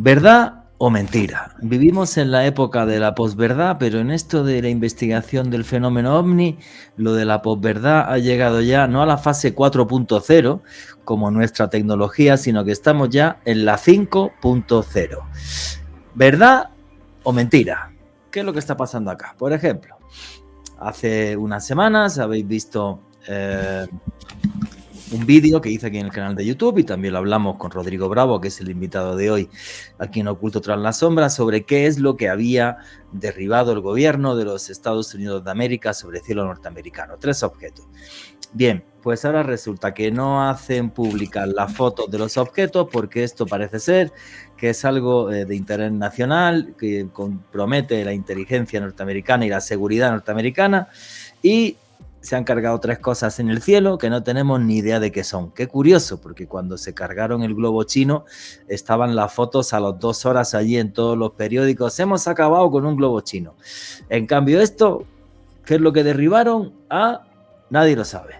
¿Verdad o mentira? Vivimos en la época de la posverdad, pero en esto de la investigación del fenómeno ovni, lo de la posverdad ha llegado ya no a la fase 4.0 como nuestra tecnología, sino que estamos ya en la 5.0. ¿Verdad o mentira? ¿Qué es lo que está pasando acá? Por ejemplo, hace unas semanas habéis visto un vídeo que hice aquí en el canal de YouTube y también lo hablamos con Rodrigo Bravo, que es el invitado de hoy aquí en Oculto Tras la Sombra, sobre qué es lo que había derribado el gobierno de los Estados Unidos de América sobre el cielo norteamericano. 3 objetos. Bien, pues ahora resulta que no hacen públicas las fotos de los objetos porque esto parece ser que es algo de interés nacional, que compromete la inteligencia norteamericana y la seguridad norteamericana, y se han cargado 3 cosas en el cielo que no tenemos ni idea de qué son. Qué curioso, porque cuando se cargaron el globo chino estaban las fotos a las 2 horas allí en todos los periódicos. Hemos acabado con un globo chino. En cambio esto, ¿qué es lo que derribaron? Nadie lo sabe.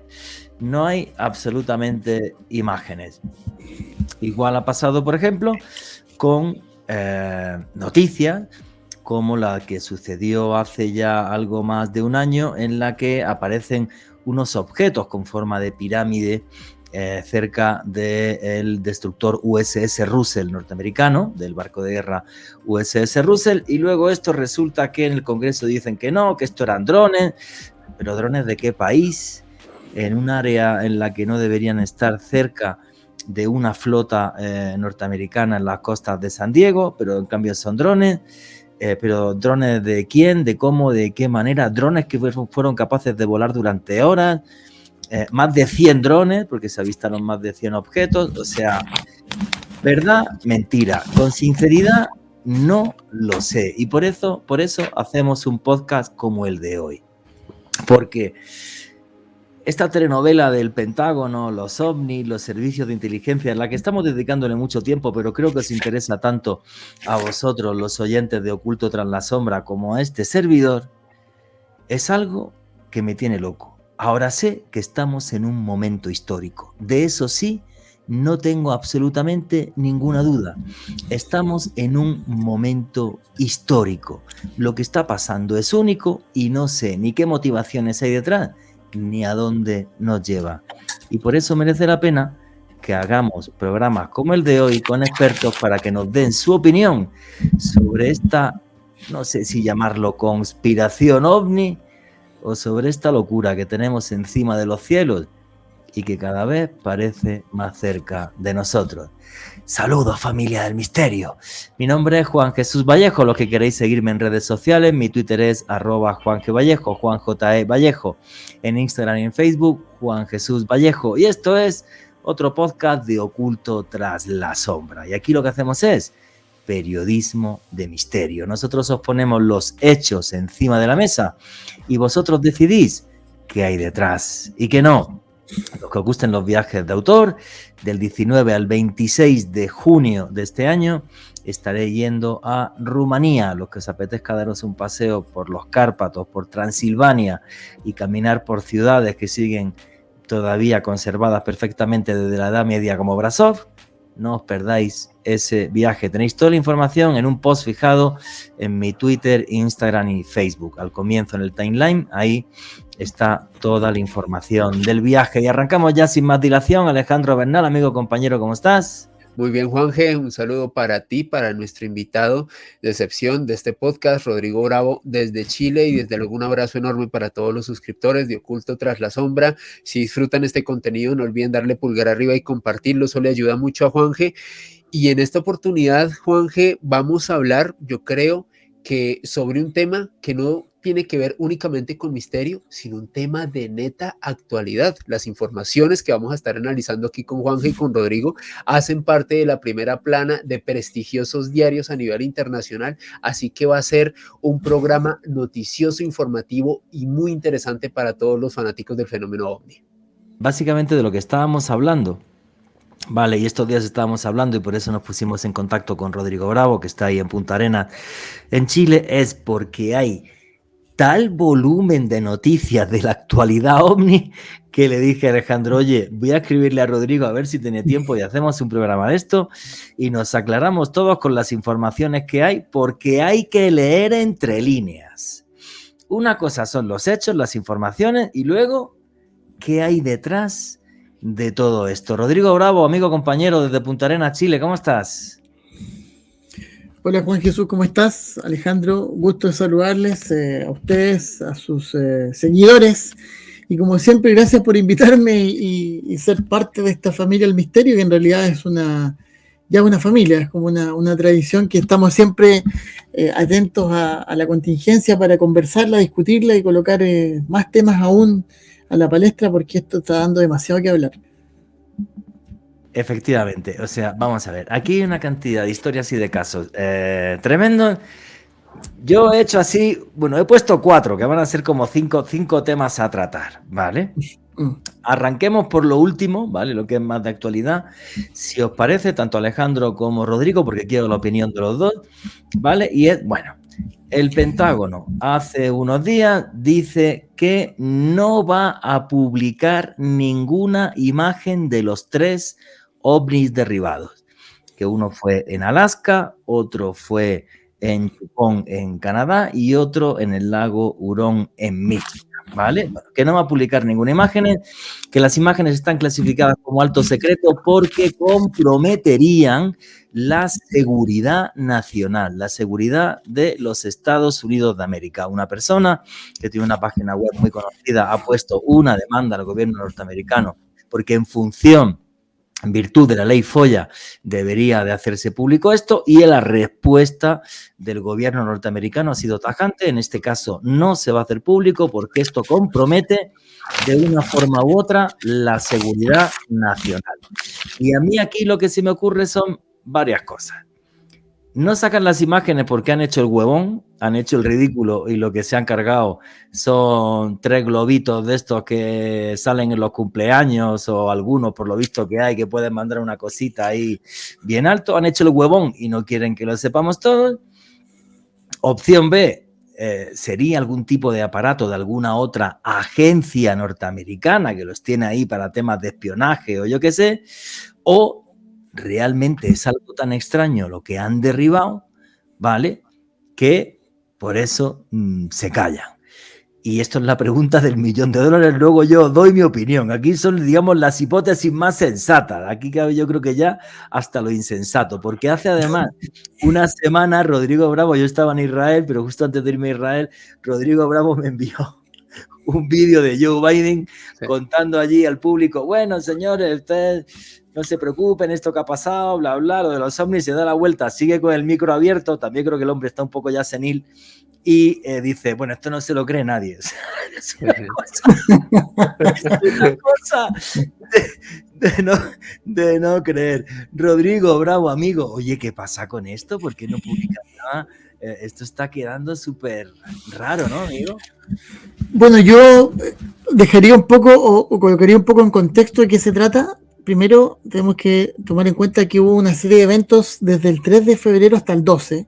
No hay absolutamente imágenes. Igual ha pasado, por ejemplo, con noticias como la que sucedió hace ya algo más de un año, en la que aparecen unos objetos con forma de pirámide cerca del destructor USS Russell norteamericano, del barco de guerra USS Russell, y luego esto resulta que en el Congreso dicen que no, que esto eran drones, pero ¿drones de qué país? En un área en la que no deberían estar cerca de una flota norteamericana en las costas de San Diego, pero en cambio son drones. Pero drones de quién, de cómo, de qué manera, drones que fueron capaces de volar durante horas, más de 100 drones, porque se avistaron más de 100 objetos, o sea, verdad, mentira, con sinceridad no lo sé, y por eso hacemos un podcast como el de hoy, porque esta telenovela del Pentágono, los ovnis, los servicios de inteligencia, en la que estamos dedicándole mucho tiempo, pero creo que os interesa tanto a vosotros, los oyentes de Oculto Tras la Sombra, como a este servidor, es algo que me tiene loco. Ahora sé que estamos en un momento histórico. De eso sí, no tengo absolutamente ninguna duda. Estamos en un momento histórico. Lo que está pasando es único y no sé ni qué motivaciones hay detrás, ni a dónde nos lleva. Y por eso merece la pena que hagamos programas como el de hoy con expertos para que nos den su opinión sobre esta, no sé si llamarlo conspiración ovni, o sobre esta locura que tenemos encima de los cielos y que cada vez parece más cerca de nosotros. Saludos, familia del misterio. Mi nombre es Juan Jesús Vallejo. Los que queréis seguirme en redes sociales, mi Twitter es @JuanGVallejo, Juan J.E. Vallejo. En Instagram y en Facebook, Juan Jesús Vallejo. Y esto es otro podcast de Oculto Tras la Sombra. Y aquí lo que hacemos es periodismo de misterio. Nosotros os ponemos los hechos encima de la mesa y vosotros decidís qué hay detrás y qué no. Los que os gusten los viajes de autor, del 19 al 26 de junio de este año estaré yendo a Rumanía. Los que os apetezca daros un paseo por los Cárpatos, por Transilvania y caminar por ciudades que siguen todavía conservadas perfectamente desde la Edad Media como Brasov, no os perdáis ese viaje. Tenéis toda la información en un post fijado en mi Twitter, Instagram y Facebook. Al comienzo en el timeline, ahí está toda la información del viaje. Y arrancamos ya sin más dilación. Alejandro Bernal, amigo, compañero, ¿cómo estás? Muy bien, Juanje, un saludo para ti, para nuestro invitado de excepción de este podcast, Rodrigo Bravo, desde Chile, y desde luego un abrazo enorme para todos los suscriptores de Oculto Tras la Sombra. Si disfrutan este contenido, no olviden darle pulgar arriba y compartirlo, eso le ayuda mucho a Juanje. Y en esta oportunidad, Juanje, vamos a hablar, yo creo, que sobre un tema que no tiene que ver únicamente con misterio, sino un tema de neta actualidad. Las informaciones que vamos a estar analizando aquí con Juanje y con Rodrigo hacen parte de la primera plana de prestigiosos diarios a nivel internacional, así que va a ser un programa noticioso, informativo y muy interesante para todos los fanáticos del fenómeno ovni. Básicamente de lo que estábamos hablando. Vale, y estos días estábamos hablando y por eso nos pusimos en contacto con Rodrigo Bravo, que está ahí en Punta Arenas, en Chile, es porque hay tal volumen de noticias de la actualidad ovni que le dije a Alejandro, oye, voy a escribirle a Rodrigo a ver si tiene tiempo y hacemos un programa de esto y nos aclaramos todos con las informaciones que hay, porque hay que leer entre líneas. Una cosa son los hechos, las informaciones y luego, ¿qué hay detrás de todo esto? Rodrigo Bravo, amigo, compañero desde Punta Arenas, Chile, ¿cómo estás? Hola Juan Jesús, ¿cómo estás? Alejandro, gusto de saludarles a ustedes, a sus seguidores y como siempre gracias por invitarme y ser parte de esta familia del misterio, que en realidad es una familia, es como una tradición que estamos siempre atentos a la contingencia para conversarla, discutirla y colocar más temas aún a la palestra, porque esto está dando demasiado que hablar. Efectivamente, o sea, vamos a ver, aquí hay una cantidad de historias y de casos tremendos. Yo he hecho así, bueno, he puesto 4, que van a ser como 5 temas a tratar, ¿vale? Arranquemos por lo último, ¿vale? Lo que es más de actualidad. Si os parece, tanto Alejandro como Rodrigo, porque quiero la opinión de los dos, ¿vale? Y es, bueno, el Pentágono hace unos días dice que no va a publicar ninguna imagen de los 3 ovnis derribados, que uno fue en Alaska, otro fue en Yukon, en Canadá, y otro en el lago Hurón, en Míchigan, ¿vale? Bueno, que no va a publicar ninguna imagen, que las imágenes están clasificadas como alto secreto porque comprometerían la seguridad nacional, la seguridad de los Estados Unidos de América. Una persona que tiene una página web muy conocida ha puesto una demanda al gobierno norteamericano porque en virtud de la ley FOIA, debería de hacerse público esto, y la respuesta del gobierno norteamericano ha sido tajante. En este caso no se va a hacer público porque esto compromete de una forma u otra la seguridad nacional. Y a mí aquí lo que se me ocurre son varias cosas. No sacan las imágenes porque han hecho el huevón, han hecho el ridículo y lo que se han cargado son 3 globitos de estos que salen en los cumpleaños o algunos por lo visto que hay que pueden mandar una cosita ahí bien alto. Han hecho el huevón y no quieren que lo sepamos todos. Opción B, sería algún tipo de aparato de alguna otra agencia norteamericana que los tiene ahí para temas de espionaje o yo qué sé, o realmente es algo tan extraño lo que han derribado, ¿vale? Que por eso se callan. Y esto es la pregunta del $1.000.000. Luego yo doy mi opinión. Aquí son, digamos, las hipótesis más sensatas. Aquí cabe yo creo que ya hasta lo insensato. Porque hace además una semana Rodrigo Bravo, yo estaba en Israel, pero justo antes de irme a Israel, Rodrigo Bravo me envió un vídeo de Joe Biden contando allí al público, bueno, señores, ustedes no se preocupen, esto que ha pasado, bla, bla, lo de los ovnis, se da la vuelta, sigue con el micro abierto, también creo que el hombre está un poco ya senil, y dice, bueno, esto no se lo cree nadie. O sea, es una cosa de no creer. Rodrigo, Bravo, amigo, oye, ¿qué pasa con esto? ¿Por qué no publican nada? Esto está quedando súper raro, ¿no, amigo? Bueno, yo dejaría un poco o colocaría un poco en contexto de qué se trata. Primero, tenemos que tomar en cuenta que hubo una serie de eventos desde el 3 de febrero hasta el 12,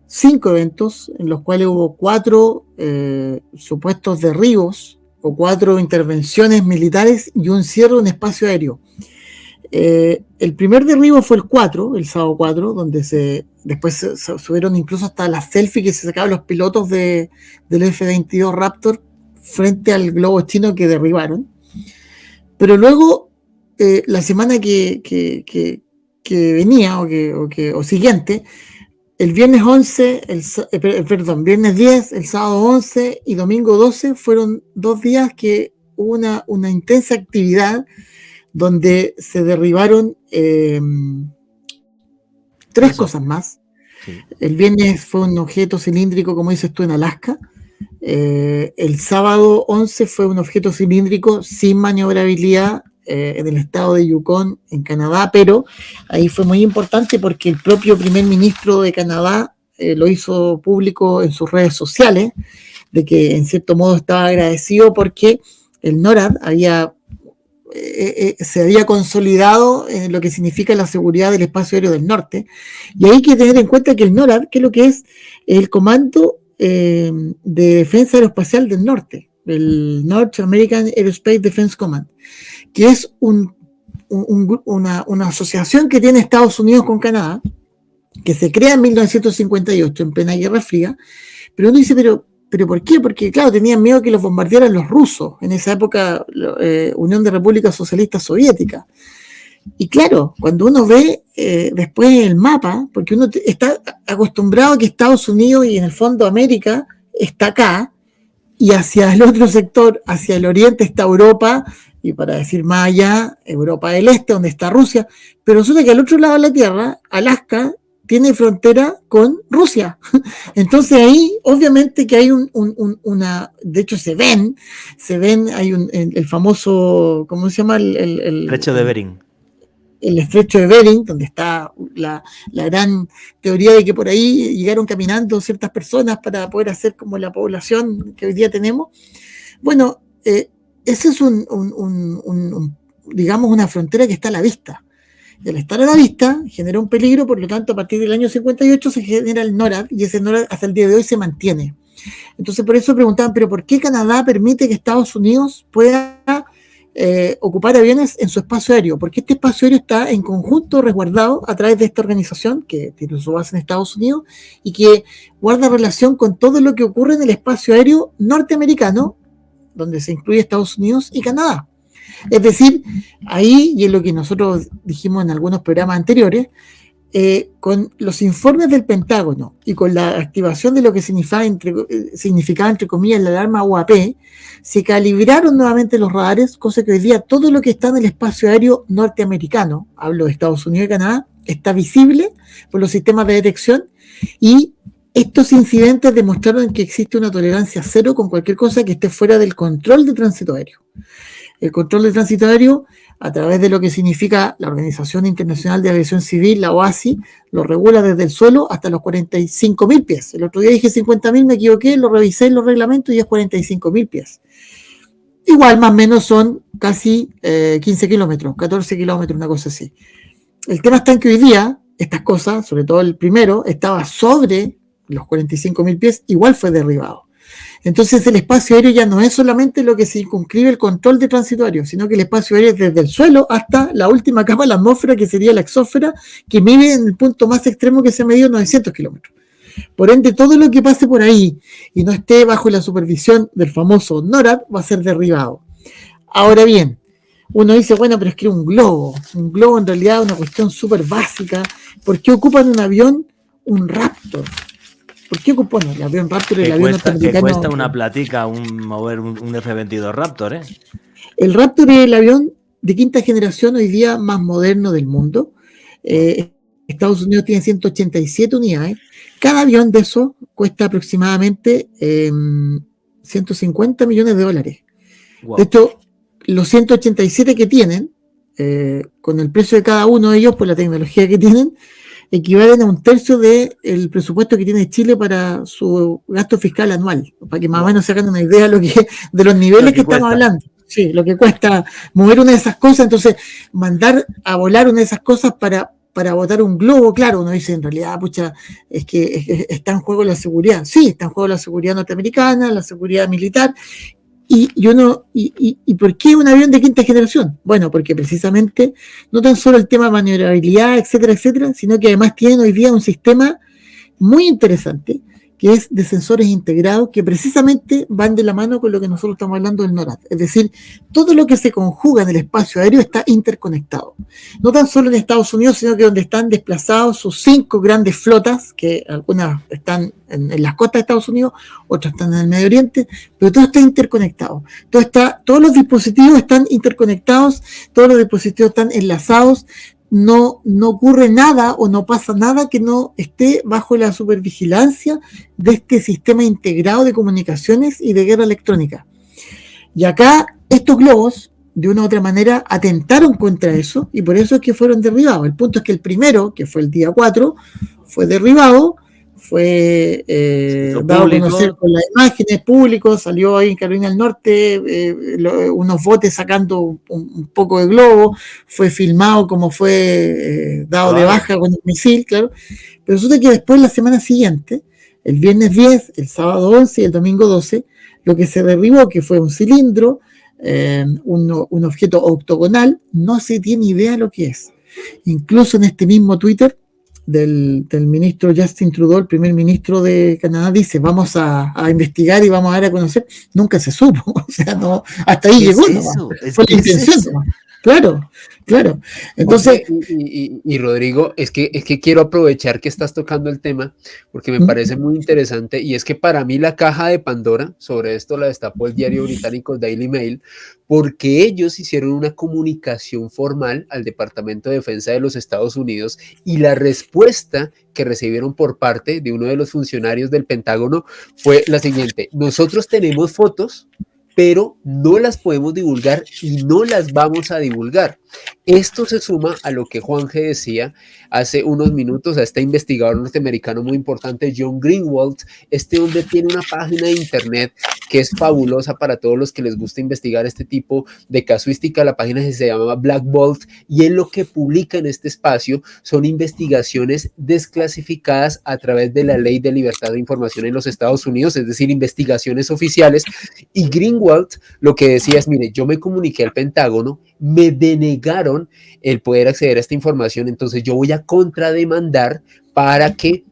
5 eventos en los cuales hubo 4 supuestos derribos o 4 intervenciones militares y un cierre de un espacio aéreo. El primer derribo fue el sábado 4, donde después se subieron incluso hasta las selfies que se sacaban los pilotos del F-22 Raptor frente al globo chino que derribaron. Pero luego, la semana que venía o siguiente, el viernes 11, viernes 10, el sábado 11 y domingo 12 fueron 2 días que hubo una intensa actividad donde se derribaron 3 cosas más. Sí. El viernes fue un objeto cilíndrico, como dices tú, en Alaska. El sábado 11 fue un objeto cilíndrico sin maniobrabilidad en el estado de Yukon, en Canadá, pero ahí fue muy importante porque el propio primer ministro de Canadá lo hizo público en sus redes sociales, de que en cierto modo estaba agradecido porque el NORAD se había consolidado en lo que significa la seguridad del espacio aéreo del norte, y hay que tener en cuenta que el NORAD, que es lo que es el Comando de defensa aeroespacial del norte, el North American Aerospace Defense Command, que es una asociación que tiene Estados Unidos con Canadá, que se crea en 1958, en plena Guerra Fría, pero uno dice, ¿pero por qué? Porque, claro, tenían miedo que los bombardearan los rusos, en esa época, Unión de Repúblicas Socialistas Soviéticas. Y claro, cuando uno ve después el mapa, porque uno está acostumbrado a que Estados Unidos y en el fondo América está acá, y hacia el otro sector, hacia el oriente está Europa, y para decir más allá, Europa del Este, donde está Rusia, pero resulta que al otro lado de la Tierra, Alaska, tiene frontera con Rusia. Entonces ahí, obviamente que hay de hecho se ven, hay el famoso, ¿cómo se llama? El Estrecho de Bering. El estrecho de Bering, donde está la gran teoría de que por ahí llegaron caminando ciertas personas para poder hacer como la población que hoy día tenemos. Bueno, ese es digamos, una frontera que está a la vista. Y al estar a la vista, genera un peligro, por lo tanto, a partir del año 58 se genera el NORAD, y ese NORAD hasta el día de hoy se mantiene. Entonces, por eso preguntaban, ¿pero por qué Canadá permite que Estados Unidos pueda ocupar aviones en su espacio aéreo? Porque este espacio aéreo está en conjunto resguardado a través de esta organización que tiene su base en Estados Unidos y que guarda relación con todo lo que ocurre en el espacio aéreo norteamericano, donde se incluye Estados Unidos y Canadá. Es decir, ahí, y es lo que nosotros dijimos en algunos programas anteriores, con los informes del Pentágono y con la activación de lo que significaba entre comillas la alarma UAP, se calibraron nuevamente los radares, cosa que hoy día todo lo que está en el espacio aéreo norteamericano, hablo de Estados Unidos y Canadá, está visible por los sistemas de detección, y estos incidentes demostraron que existe una tolerancia cero con cualquier cosa que esté fuera del control de tránsito aéreo. El control de tránsito aéreo, a través de lo que significa la Organización Internacional de Aviación Civil, la OASI, lo regula desde el suelo hasta los 45.000 pies. El otro día dije 50.000, me equivoqué, lo revisé en los reglamentos y es 45.000 pies. Igual, más o menos son casi 15 kilómetros, 14 kilómetros, una cosa así. El tema está en que hoy día, estas cosas, sobre todo el primero, estaba sobre los 45.000 pies, igual fue derribado. Entonces el espacio aéreo ya no es solamente lo que circunscribe el control de tránsito aéreo, sino que el espacio aéreo es desde el suelo hasta la última capa de la atmósfera, que sería la exósfera, que mide en el punto más extremo que se ha medido 900 kilómetros. Por ende, todo lo que pase por ahí y no esté bajo la supervisión del famoso NORAD va a ser derribado. Ahora bien, uno dice, bueno, pero es que un globo en realidad es una cuestión súper básica. ¿Por qué ocupan un avión, un Raptor? ¿Por qué ocupan el avión Raptor y el avión norteamericano? Que cuesta una platica mover un F-22 Raptor, ¿eh? El Raptor es el avión de quinta generación hoy día más moderno del mundo. Estados Unidos tiene 187 unidades. Cada avión de eso cuesta aproximadamente 150 millones de dólares. Wow. De hecho, los 187 que tienen, con el precio de cada uno de ellos, por la tecnología que tienen, equivalen a un tercio del presupuesto que tiene Chile para su gasto fiscal anual, para que más o menos se hagan una idea de los niveles que estamos hablando. Sí, lo que cuesta mover una de esas cosas. Entonces, mandar a volar una de esas cosas para botar un globo, claro, uno dice, en realidad, pucha, es que está en juego la seguridad. Sí, está en juego la seguridad norteamericana, la seguridad militar. ¿Y por qué un avión de quinta generación? Bueno, porque precisamente no tan solo el tema de maniobrabilidad, etcétera, etcétera, sino que además tienen hoy día un sistema muy interesante, que es de sensores integrados, que precisamente van de la mano con lo que nosotros estamos hablando del NORAD. Es decir, todo lo que se conjuga en el espacio aéreo está interconectado. No tan solo en Estados Unidos, sino que donde están desplazados sus 5 grandes flotas, que algunas están en las costas de Estados Unidos, otras están en el Medio Oriente, pero todo está interconectado. Todos los dispositivos están interconectados, todos los dispositivos están enlazados. No ocurre nada o no pasa nada que no esté bajo la supervigilancia de este sistema integrado de comunicaciones y de guerra electrónica. Y acá estos globos, de una u otra manera, atentaron contra eso, y por eso es que fueron derribados. El punto es que el primero, que fue el día 4, fue derribado, fue dado a conocer con las imágenes públicos, salió ahí en Carolina del Norte, unos botes sacando un poco de globo, fue filmado como fue dado de baja con el misil, claro. Pero resulta que después, la semana siguiente, el viernes 10, el sábado 11 y el domingo 12, lo que se derribó, que fue un cilindro, un objeto octogonal, no se tiene idea lo que es. Incluso en este mismo Twitter del ministro Justin Trudeau, el primer ministro de Canadá, dice, vamos a investigar y vamos a dar a conocer. Nunca se supo, o sea, no, hasta ahí llegó, fue la intención. Claro. Entonces, y Rodrigo, es que quiero aprovechar que estás tocando el tema, porque me parece muy interesante, y es que para mí la caja de Pandora, sobre esto la destapó el diario británico Daily Mail, porque ellos hicieron una comunicación formal al Departamento de Defensa de los Estados Unidos, y la respuesta que recibieron por parte de uno de los funcionarios del Pentágono fue la siguiente: nosotros tenemos fotos, pero no las podemos divulgar y no las vamos a divulgar. Esto se suma a lo que Juanje decía hace unos minutos, a este investigador norteamericano muy importante, John Greenwald. Este hombre tiene una página de internet que es fabulosa para todos los que les gusta investigar este tipo de casuística. La página se llama Black Bolt, y él lo que publica en este espacio son investigaciones desclasificadas a través de la Ley de Libertad de Información en los Estados Unidos, es decir, investigaciones oficiales. Y Greenwald lo que decía es, mire, yo me comuniqué al Pentágono, me denegaron el poder acceder a esta información, entonces yo voy a contrademandar para que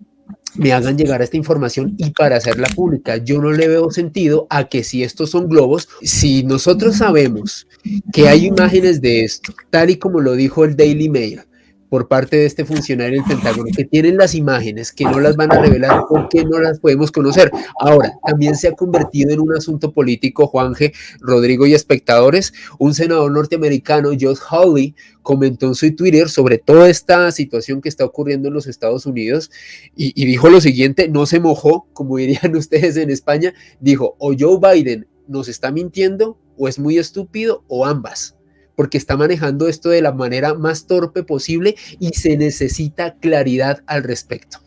me hagan llegar a esta información y para hacerla pública. Yo no le veo sentido a que si estos son globos, si nosotros sabemos que hay imágenes de esto, tal y como lo dijo el Daily Mail, por parte de este funcionario del Pentágono, que tienen las imágenes, que no las van a revelar porque no las podemos conocer. Ahora, también se ha convertido en un asunto político, Juanje, Rodrigo y espectadores. Un senador norteamericano, Josh Hawley, comentó en su Twitter sobre toda esta situación que está ocurriendo en los Estados Unidos y dijo lo siguiente, no se mojó, como dirían ustedes en España, dijo, o Joe Biden nos está mintiendo, o es muy estúpido, o ambas, porque está manejando esto de la manera más torpe posible y se necesita claridad al respecto.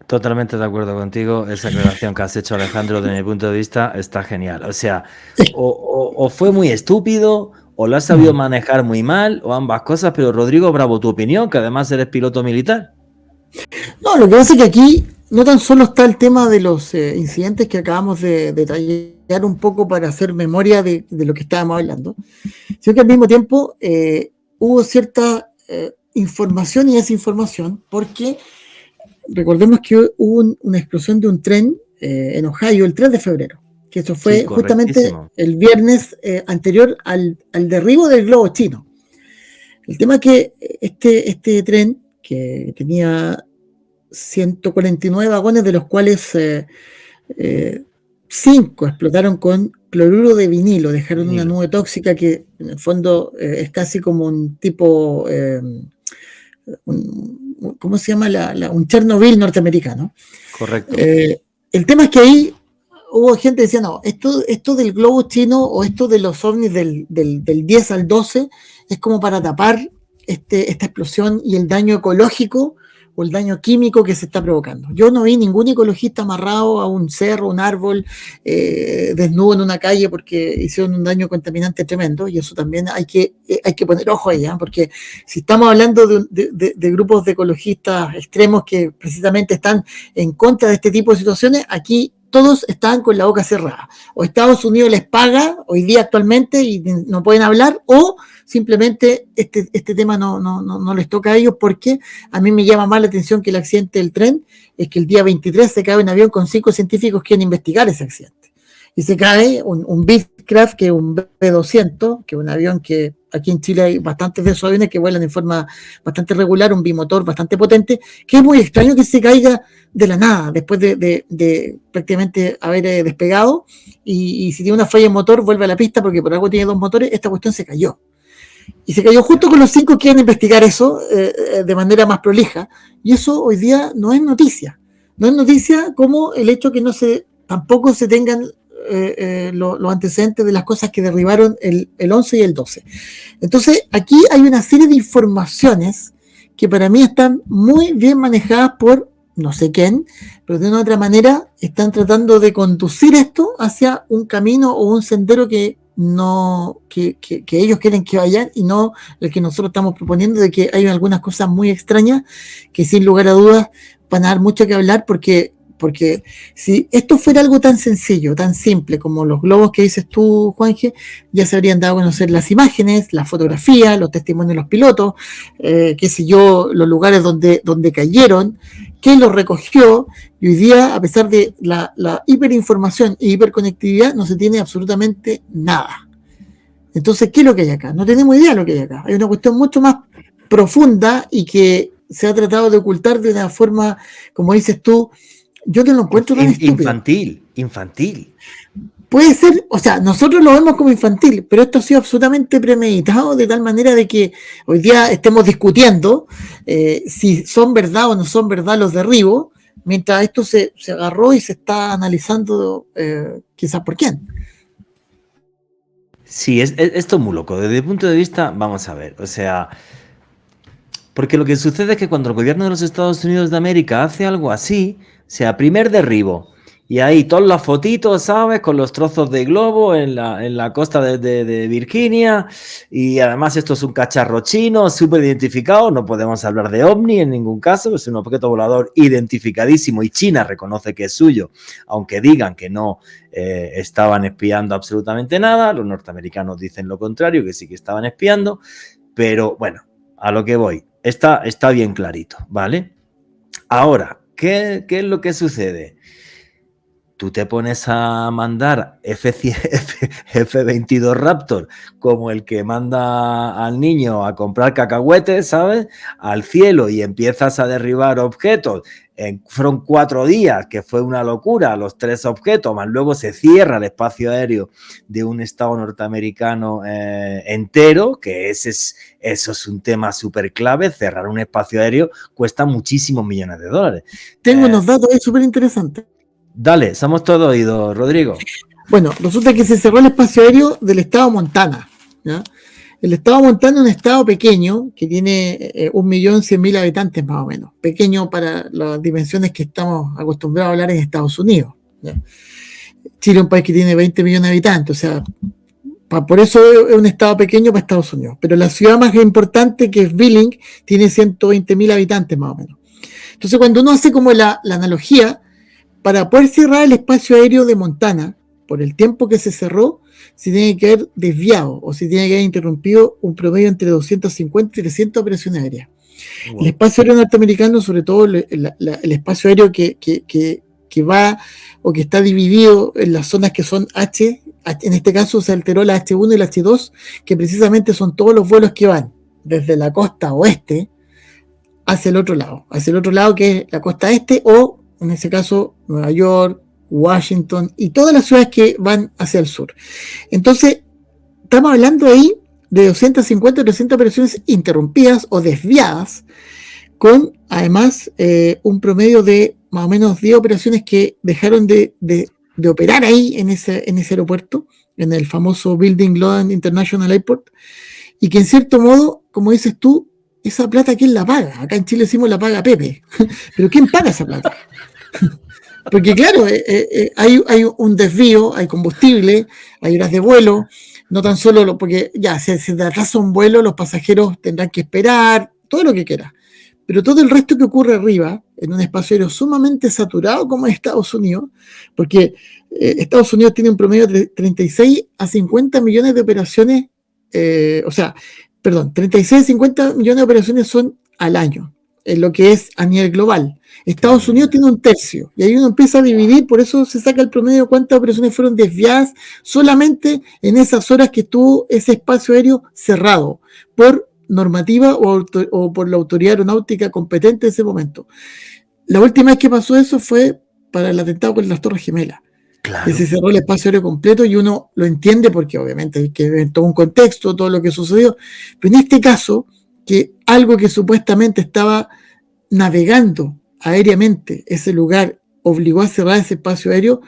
Totalmente de acuerdo contigo. Esa aclaración que has hecho, Alejandro, desde mi punto de vista, está genial. O sea, o fue muy estúpido, o lo has sabido manejar muy mal, o ambas cosas. Pero Rodrigo Bravo, tu opinión, que además eres piloto militar. No, lo que pasa es que aquí no tan solo está el tema de los incidentes que acabamos de detallar un poco para hacer memoria de lo que estábamos hablando, sino que al mismo tiempo hubo cierta información y desinformación, porque recordemos que hubo una explosión de un tren en Ohio el 3 de febrero, que eso fue justamente el viernes anterior al derribo del globo chino. El tema es que este tren, que tenía 149 vagones, de los cuales 5 explotaron con cloruro de vinilo, dejaron una nube tóxica que en el fondo es casi como un tipo, ¿cómo se llama? Un Chernobyl norteamericano. Correcto. El tema es que ahí hubo gente que decía, no, esto del globo chino o esto de los ovnis del 10 al 12 es como para tapar esta explosión y el daño ecológico o el daño químico que se está provocando. Yo no vi ningún ecologista amarrado a un cerro, un árbol, desnudo en una calle porque hicieron un daño contaminante tremendo, y eso también hay que poner ojo ahí, porque si estamos hablando de grupos de ecologistas extremos que precisamente están en contra de este tipo de situaciones, aquí todos están con la boca cerrada. O Estados Unidos les paga hoy día actualmente y no pueden hablar, o simplemente este tema no les toca a ellos, porque a mí me llama más la atención que el accidente del tren es que el día 23 se cae un avión con 5 científicos que quieren investigar ese accidente. Y se cae un Beechcraft, que es un B-200, que es un avión que aquí en Chile hay bastantes de esos aviones que vuelan de forma bastante regular, un bimotor bastante potente, que es muy extraño que se caiga de la nada, después de prácticamente haber despegado, y si tiene una falla en motor, vuelve a la pista, porque por algo tiene 2 motores, esta cuestión se cayó. Y se cayó justo con los 5 que quieren investigar eso de manera más prolija, y eso hoy día no es noticia. No es noticia como el hecho que tampoco se tengan los antecedentes de las cosas que derribaron el 11 y el 12. Entonces, aquí hay una serie de informaciones que para mí están muy bien manejadas por no sé quién, pero de una u otra manera están tratando de conducir esto hacia un camino o un sendero que ellos quieren que vayan, y no el que nosotros estamos proponiendo, de que hay algunas cosas muy extrañas que sin lugar a dudas van a dar mucho que hablar, porque porque si esto fuera algo tan sencillo, tan simple como los globos que dices tú, Juanje, ya se habrían dado a conocer las imágenes, las fotografías, los testimonios de los pilotos, qué sé yo, los lugares donde cayeron, quién los recogió, y hoy día, a pesar de la hiperinformación e hiperconectividad, no se tiene absolutamente nada. Entonces, ¿qué es lo que hay acá? No tenemos idea de lo que hay acá. Hay una cuestión mucho más profunda y que se ha tratado de ocultar de una forma, como dices tú, yo no lo encuentro tan estúpido. Infantil. Puede ser, o sea, nosotros lo vemos como infantil, pero esto ha sido absolutamente premeditado de tal manera de que hoy día estemos discutiendo si son verdad o no son verdad los derribos, mientras esto se agarró y se está analizando quizás por quién. Sí, esto es muy loco. Desde el punto de vista, vamos a ver, o sea, porque lo que sucede es que cuando el gobierno de los Estados Unidos de América hace algo así, o sea, primer derribo, y ahí todas las fotitos, ¿sabes? Con los trozos de globo en la costa de Virginia, y además esto es un cacharro chino, súper identificado, no podemos hablar de ovni en ningún caso, es un objeto volador identificadísimo y China reconoce que es suyo, aunque digan que no estaban espiando absolutamente nada, los norteamericanos dicen lo contrario, que sí que estaban espiando, pero bueno, a lo que voy. Está bien clarito, ¿vale? Ahora, ¿qué es lo que sucede? Tú te pones a mandar F-22 Raptor como el que manda al niño a comprar cacahuetes, ¿sabes? Al cielo y empiezas a derribar objetos. Fueron 4 días, que fue una locura, los 3 objetos, más luego se cierra el espacio aéreo de un estado norteamericano entero, que eso es un tema súper clave. Cerrar un espacio aéreo cuesta muchísimos millones de dólares. Tengo unos datos súper interesantes. Dale, somos todos oídos, Rodrigo. Bueno, resulta que se cerró el espacio aéreo del estado Montana, ¿ya? El estado Montana es un estado pequeño que tiene 1.100.000 habitantes más o menos, pequeño para las dimensiones que estamos acostumbrados a hablar en Estados Unidos, ¿ya? Chile es un país que tiene 20 millones de habitantes, o sea, por eso es un estado pequeño para Estados Unidos, pero la ciudad más importante, que es Billings, tiene 120.000 habitantes más o menos. Entonces, cuando uno hace como la analogía, para poder cerrar el espacio aéreo de Montana, por el tiempo que se cerró, se tiene que haber desviado o se tiene que haber interrumpido un promedio entre 250 y 300 operaciones aéreas. Wow. El espacio aéreo norteamericano, sobre todo el espacio aéreo que va o que está dividido en las zonas que son H, en este caso se alteró la H1 y la H2, que precisamente son todos los vuelos que van desde la costa oeste hacia el otro lado que es la costa este, o en ese caso Nueva York, Washington y todas las ciudades que van hacia el sur. Entonces, estamos hablando ahí de 250 o 300 operaciones interrumpidas o desviadas, con además un promedio de más o menos 10 operaciones que dejaron de operar ahí en ese aeropuerto, en el famoso Building Logan International Airport, y que en cierto modo, como dices tú, esa plata, ¿quién la paga? Acá en Chile decimos la paga Pepe, pero ¿quién paga esa plata? Porque claro, hay un desvío, hay combustible, hay horas de vuelo, no tan solo porque ya se atrasa un vuelo, los pasajeros tendrán que esperar, todo lo que quiera, pero todo el resto que ocurre arriba, en un espacio aéreo sumamente saturado como es Estados Unidos, porque Estados Unidos tiene un promedio de 36 a 50 millones de operaciones, 36 a 50 millones de operaciones son al año, en lo que es a nivel global. Estados Unidos tiene un tercio, y ahí uno empieza a dividir, por eso se saca el promedio de cuántas operaciones fueron desviadas solamente en esas horas que estuvo ese espacio aéreo cerrado, por normativa o por la autoridad aeronáutica competente en ese momento. La última vez que pasó eso fue para el atentado con las Torres Gemelas. Claro. Que se cerró el espacio aéreo completo y uno lo entiende porque obviamente hay que ver todo un contexto, todo lo que sucedió, pero en este caso, que algo que supuestamente estaba navegando aéreamente ese lugar obligó a cerrar ese espacio aéreo,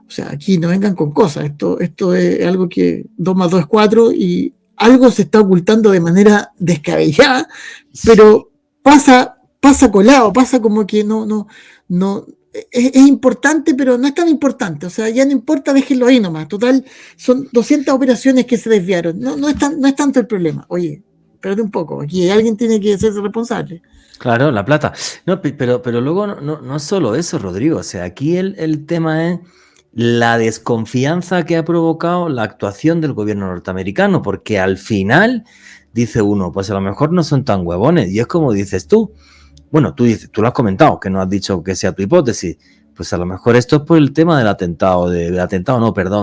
o sea, aquí no vengan con cosas, esto es algo que 2 más 2 es 4 y algo se está ocultando de manera descabellada, pero pasa colado, pasa como que no es importante, pero no es tan importante, o sea, ya no importa, déjenlo ahí nomás, total, son 200 operaciones que se desviaron, no es tanto el problema. Oye, espérate un poco, aquí alguien tiene que hacerse responsable. Claro, la plata. No, pero luego no es solo eso, Rodrigo. O sea, aquí el tema es la desconfianza que ha provocado la actuación del gobierno norteamericano, porque al final dice uno, pues a lo mejor no son tan huevones. Y es como dices tú. Bueno, tú lo has comentado, que no has dicho que sea tu hipótesis. Pues a lo mejor esto es por el tema del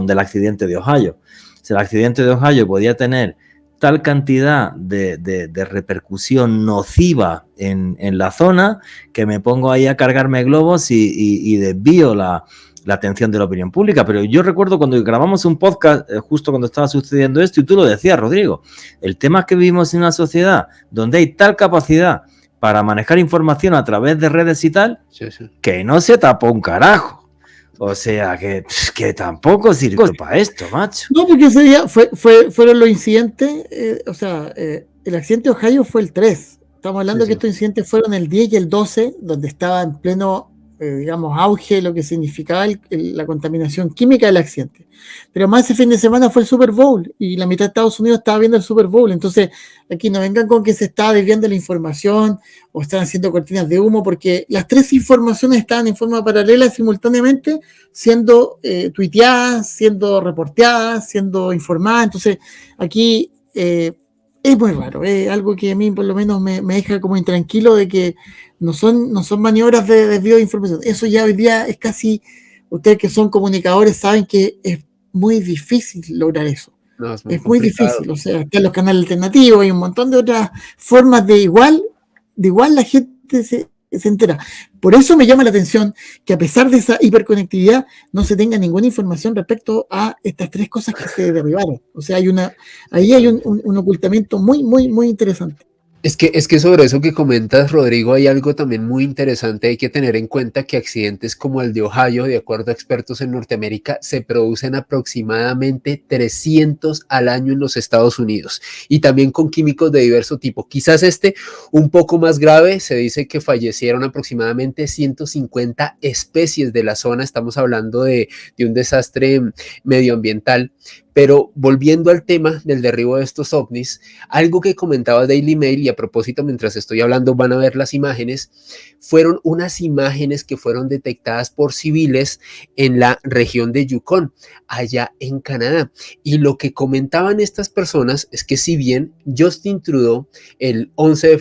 del accidente de Ohio. Si el accidente de Ohio podía tener tal cantidad de repercusión nociva en la zona, que me pongo ahí a cargarme globos y desvío la atención de la opinión pública. Pero yo recuerdo cuando grabamos un podcast, justo cuando estaba sucediendo esto, y tú lo decías, Rodrigo, el tema es que vivimos en una sociedad donde hay tal capacidad para manejar información a través de redes y tal, sí. Que no se tapó un carajo. O sea, que tampoco sirve para esto, macho. No, porque ese día fueron los incidentes, el accidente de Ohio fue el 3. Estamos hablando que estos incidentes fueron el 10 y el 12, donde estaba en pleno, auge lo que significaba la contaminación química del accidente. Pero más ese fin de semana fue el Super Bowl y la mitad de Estados Unidos estaba viendo el Super Bowl. Entonces, aquí no vengan con que se está desviando la información o están haciendo cortinas de humo, porque las tres informaciones estaban en forma paralela simultáneamente, siendo tuiteadas, siendo reporteadas, siendo informadas. Entonces, aquí es muy raro, es algo que a mí por lo menos me deja como intranquilo de que no son maniobras de desvío de información. Eso ya hoy día es casi, ustedes que son comunicadores saben que es muy difícil lograr eso. No, es muy difícil, o sea, están los canales alternativos, hay un montón de otras formas de igual la gente se entera. Por eso me llama la atención que a pesar de esa hiperconectividad no se tenga ninguna información respecto a estas tres cosas que se derribaron. O sea, ahí hay un ocultamiento muy, muy, muy interesante. Es que sobre eso que comentas, Rodrigo, hay algo también muy interesante. Hay que tener en cuenta que accidentes como el de Ohio, de acuerdo a expertos en Norteamérica, se producen aproximadamente 300 al año en los Estados Unidos, y también con químicos de diverso tipo. Quizás un poco más grave, se dice que fallecieron aproximadamente 150 especies de la zona. Estamos hablando de un desastre medioambiental. Pero volviendo al tema del derribo de estos ovnis, algo que comentaba Daily Mail, y a propósito, mientras estoy hablando van a ver las imágenes, fueron unas imágenes que fueron detectadas por civiles en la región de Yukon, allá en Canadá. Y lo que comentaban estas personas es que si bien Justin Trudeau el 11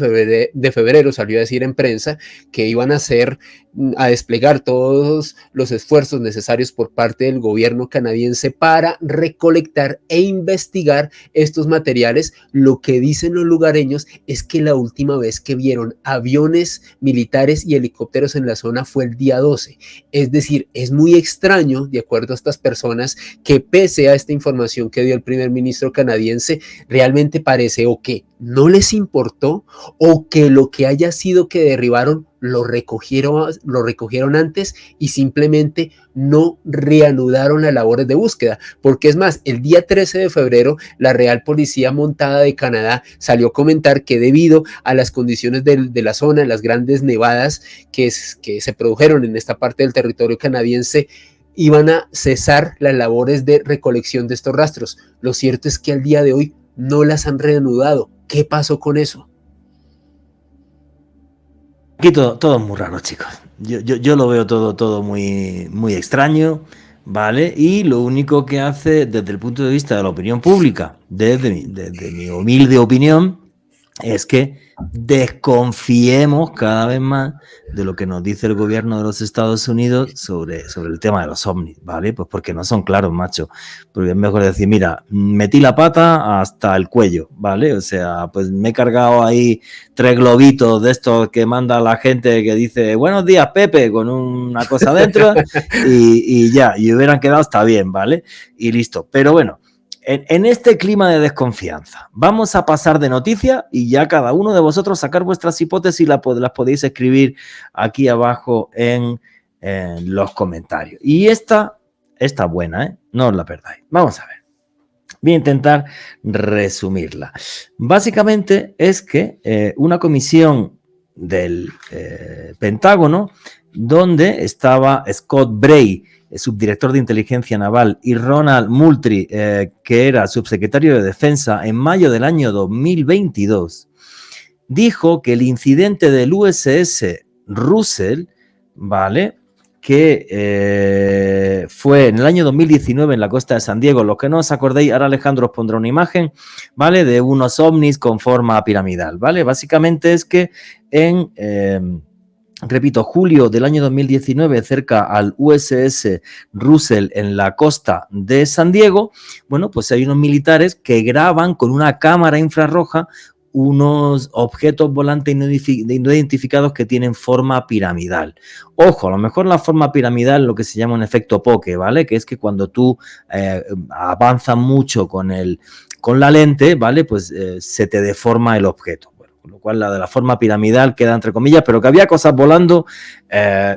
de febrero salió a decir en prensa que iban a desplegar todos los esfuerzos necesarios por parte del gobierno canadiense para recolectar e investigar estos materiales, lo que dicen los lugareños es que la última vez que vieron aviones militares y helicópteros en la zona fue el día 12. Es decir, es muy extraño, de acuerdo a estas personas, que pese a esta información que dio el primer ministro canadiense, realmente parece o que no les importó, o que lo que haya sido que derribaron lo recogieron antes y simplemente no reanudaron las labores de búsqueda. Porque es más, el día 13 de febrero la Real Policía Montada de Canadá salió a comentar que debido a las condiciones de la zona, las grandes nevadas que se produjeron en esta parte del territorio canadiense, iban a cesar las labores de recolección de estos rastros. Lo cierto es que al día de hoy no las han reanudado. ¿Qué pasó con eso? Aquí todo es muy raro, chicos. Yo lo veo todo muy, muy extraño, ¿vale? Y lo único que hace desde el punto de vista de la opinión pública, desde mi humilde opinión, es que desconfiemos cada vez más de lo que nos dice el gobierno de los Estados Unidos sobre el tema de los ovnis, ¿vale? Pues porque no son claros, macho. Porque es mejor decir, mira, metí la pata hasta el cuello, ¿vale? O sea, pues me he cargado ahí 3 globitos de estos que manda la gente que dice, buenos días, Pepe, con una cosa dentro, y ya, y hubieran quedado hasta bien, ¿vale? Y listo. Pero bueno, en este clima de desconfianza, vamos a pasar de noticia y ya cada uno de vosotros sacar vuestras hipótesis y las podéis escribir aquí abajo en los comentarios. Y esta buena, ¿eh? No os la perdáis. Vamos a ver. Voy a intentar resumirla. Básicamente es que una comisión del Pentágono, donde estaba Scott Bray, subdirector de inteligencia naval, y Ronald Moultrie, que era subsecretario de defensa, en mayo del año 2022, dijo que el incidente del USS Russell, ¿vale?, que fue en el año 2019 en la costa de San Diego. Los que no os acordéis, ahora Alejandro os pondrá una imagen, ¿vale?, de unos ovnis con forma piramidal, ¿vale? Básicamente es que repito, julio del año 2019, cerca al USS Russell en la costa de San Diego, bueno, pues hay unos militares que graban con una cámara infrarroja unos objetos volantes no identificados que tienen forma piramidal. Ojo, a lo mejor la forma piramidal es lo que se llama un efecto Poke, ¿vale? Que es que cuando tú avanzas mucho con la lente, ¿vale?, pues se te deforma el objeto. Bueno, con lo cual la de la forma piramidal queda entre comillas, pero que había cosas volando,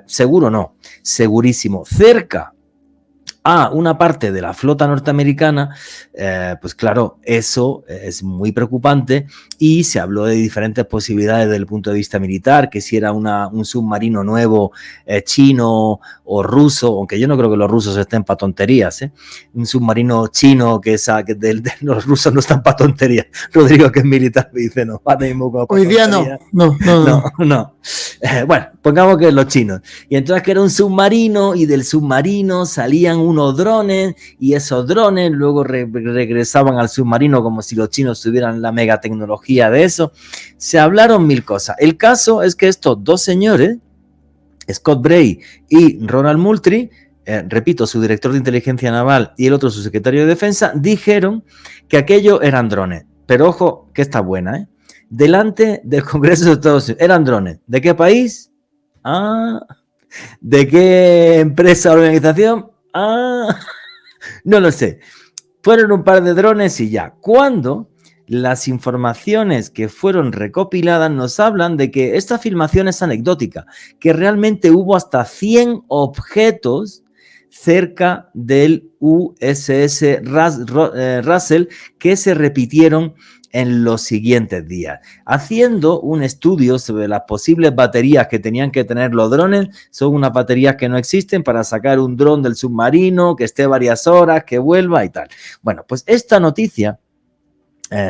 seguro no, segurísimo. Cerca a una parte de la flota norteamericana, pues claro, eso es muy preocupante y se habló de diferentes posibilidades desde el punto de vista militar, que si era un submarino nuevo chino o ruso, aunque yo no creo que los rusos estén para tonterías, un submarino chino que los rusos no están para tonterías. Rodrigo, que es militar, me dice, no, ahora mismo hoy día no. Bueno, pongamos que los chinos. Y entonces que era un submarino y del submarino salían unos drones y esos drones luego regresaban al submarino como si los chinos tuvieran la mega tecnología de eso. Se hablaron mil cosas. El caso es que estos dos señores, Scott Bray y Ronald Moultrie, repito, su director de inteligencia naval y el otro su secretario de defensa, dijeron que aquello eran drones. Pero ojo, que está buena, delante del Congreso de Estados Unidos. Eran drones. ¿De qué país? ¿De qué empresa o organización? No lo sé. Fueron un par de drones y ya. Cuando las informaciones que fueron recopiladas nos hablan de que esta filmación es anecdótica, que realmente hubo hasta 100 objetos cerca del USS Russell que se repitieron en los siguientes días, haciendo un estudio sobre las posibles baterías que tenían que tener los drones. Son unas baterías que no existen para sacar un dron del submarino, que esté varias horas, que vuelva y tal. Bueno, pues esta noticia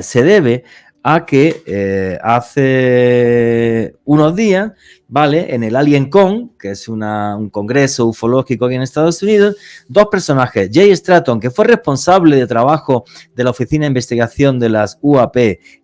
se debe a que hace unos días, ¿vale?, en el AlienCon, que es un congreso ufológico aquí en Estados Unidos, dos personajes, Jay Stratton, que fue responsable de trabajo de la Oficina de Investigación de las UAP,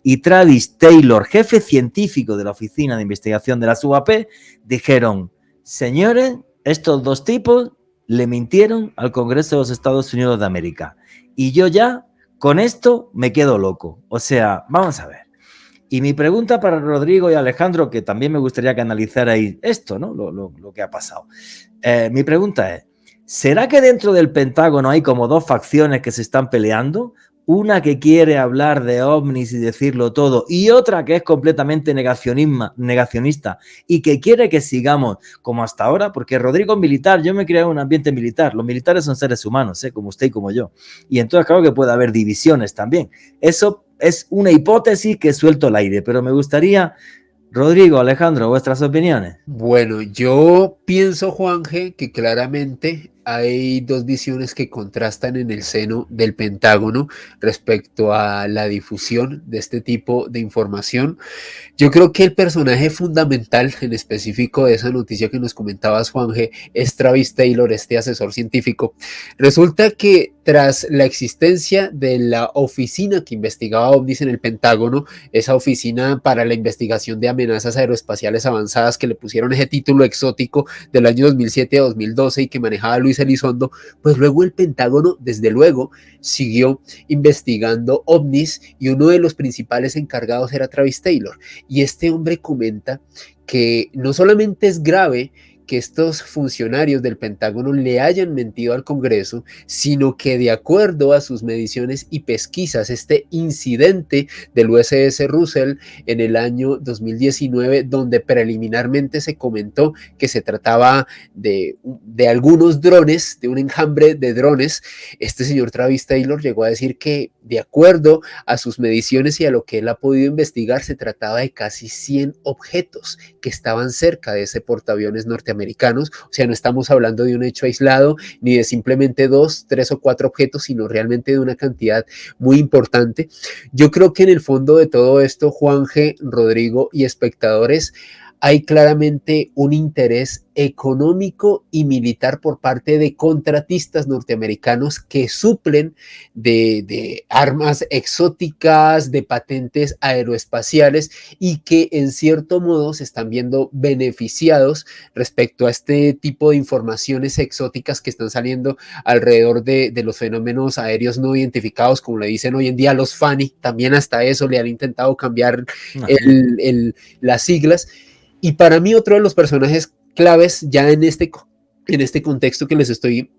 y Travis Taylor, jefe científico de la Oficina de Investigación de las UAP, dijeron, señores, estos dos tipos le mintieron al Congreso de los Estados Unidos de América. Y yo ya con esto me quedo loco. O sea, vamos a ver. Y mi pregunta para Rodrigo y Alejandro, que también me gustaría que analizarais esto, ¿no? Lo que ha pasado. Mi pregunta es, ¿será que dentro del Pentágono hay como dos facciones que se están peleando? Una que quiere hablar de ovnis y decirlo todo, y otra que es completamente negacionista y que quiere que sigamos como hasta ahora, porque Rodrigo es militar, yo me crié en un ambiente militar, los militares son seres humanos, como usted y como yo, y entonces claro que puede haber divisiones también. Eso es una hipótesis que suelto al aire, pero me gustaría, Rodrigo, Alejandro, vuestras opiniones. Bueno, yo pienso, Juanje, que claramente hay dos visiones que contrastan en el seno del Pentágono respecto a la difusión de este tipo de información. Yo creo que el personaje fundamental en específico de esa noticia que nos comentabas, Juanje, es Travis Taylor, este asesor científico. Resulta que tras la existencia de la oficina que investigaba ovnis en el Pentágono, esa oficina para la investigación de amenazas aeroespaciales avanzadas que le pusieron ese título exótico del año 2007 a 2012 y que manejaba Luis Elizondo, pues luego el Pentágono, desde luego, siguió investigando ovnis y uno de los principales encargados era Travis Taylor. Y este hombre comenta que no solamente es grave que estos funcionarios del Pentágono le hayan mentido al Congreso, sino que de acuerdo a sus mediciones y pesquisas, este incidente del USS Russell en el año 2019, donde preliminarmente se comentó que se trataba de algunos drones, de un enjambre de drones, este señor Travis Taylor llegó a decir que de acuerdo a sus mediciones y a lo que él ha podido investigar, se trataba de casi 100 objetos que estaban cerca de ese portaaviones norteamericano norteamericanos. O sea, no estamos hablando de un hecho aislado, ni de simplemente 2, 3 o 4 objetos, sino realmente de una cantidad muy importante. Yo creo que en el fondo de todo esto, Juanje, Rodrigo y espectadores, hay claramente un interés económico y militar por parte de contratistas norteamericanos que suplen de armas exóticas, de patentes aeroespaciales y que en cierto modo se están viendo beneficiados respecto a este tipo de informaciones exóticas que están saliendo alrededor de los fenómenos aéreos no identificados, como le dicen hoy en día los FANI. También hasta eso le han intentado cambiar las siglas. Y para mí otro de los personajes claves ya en este contexto que les estoy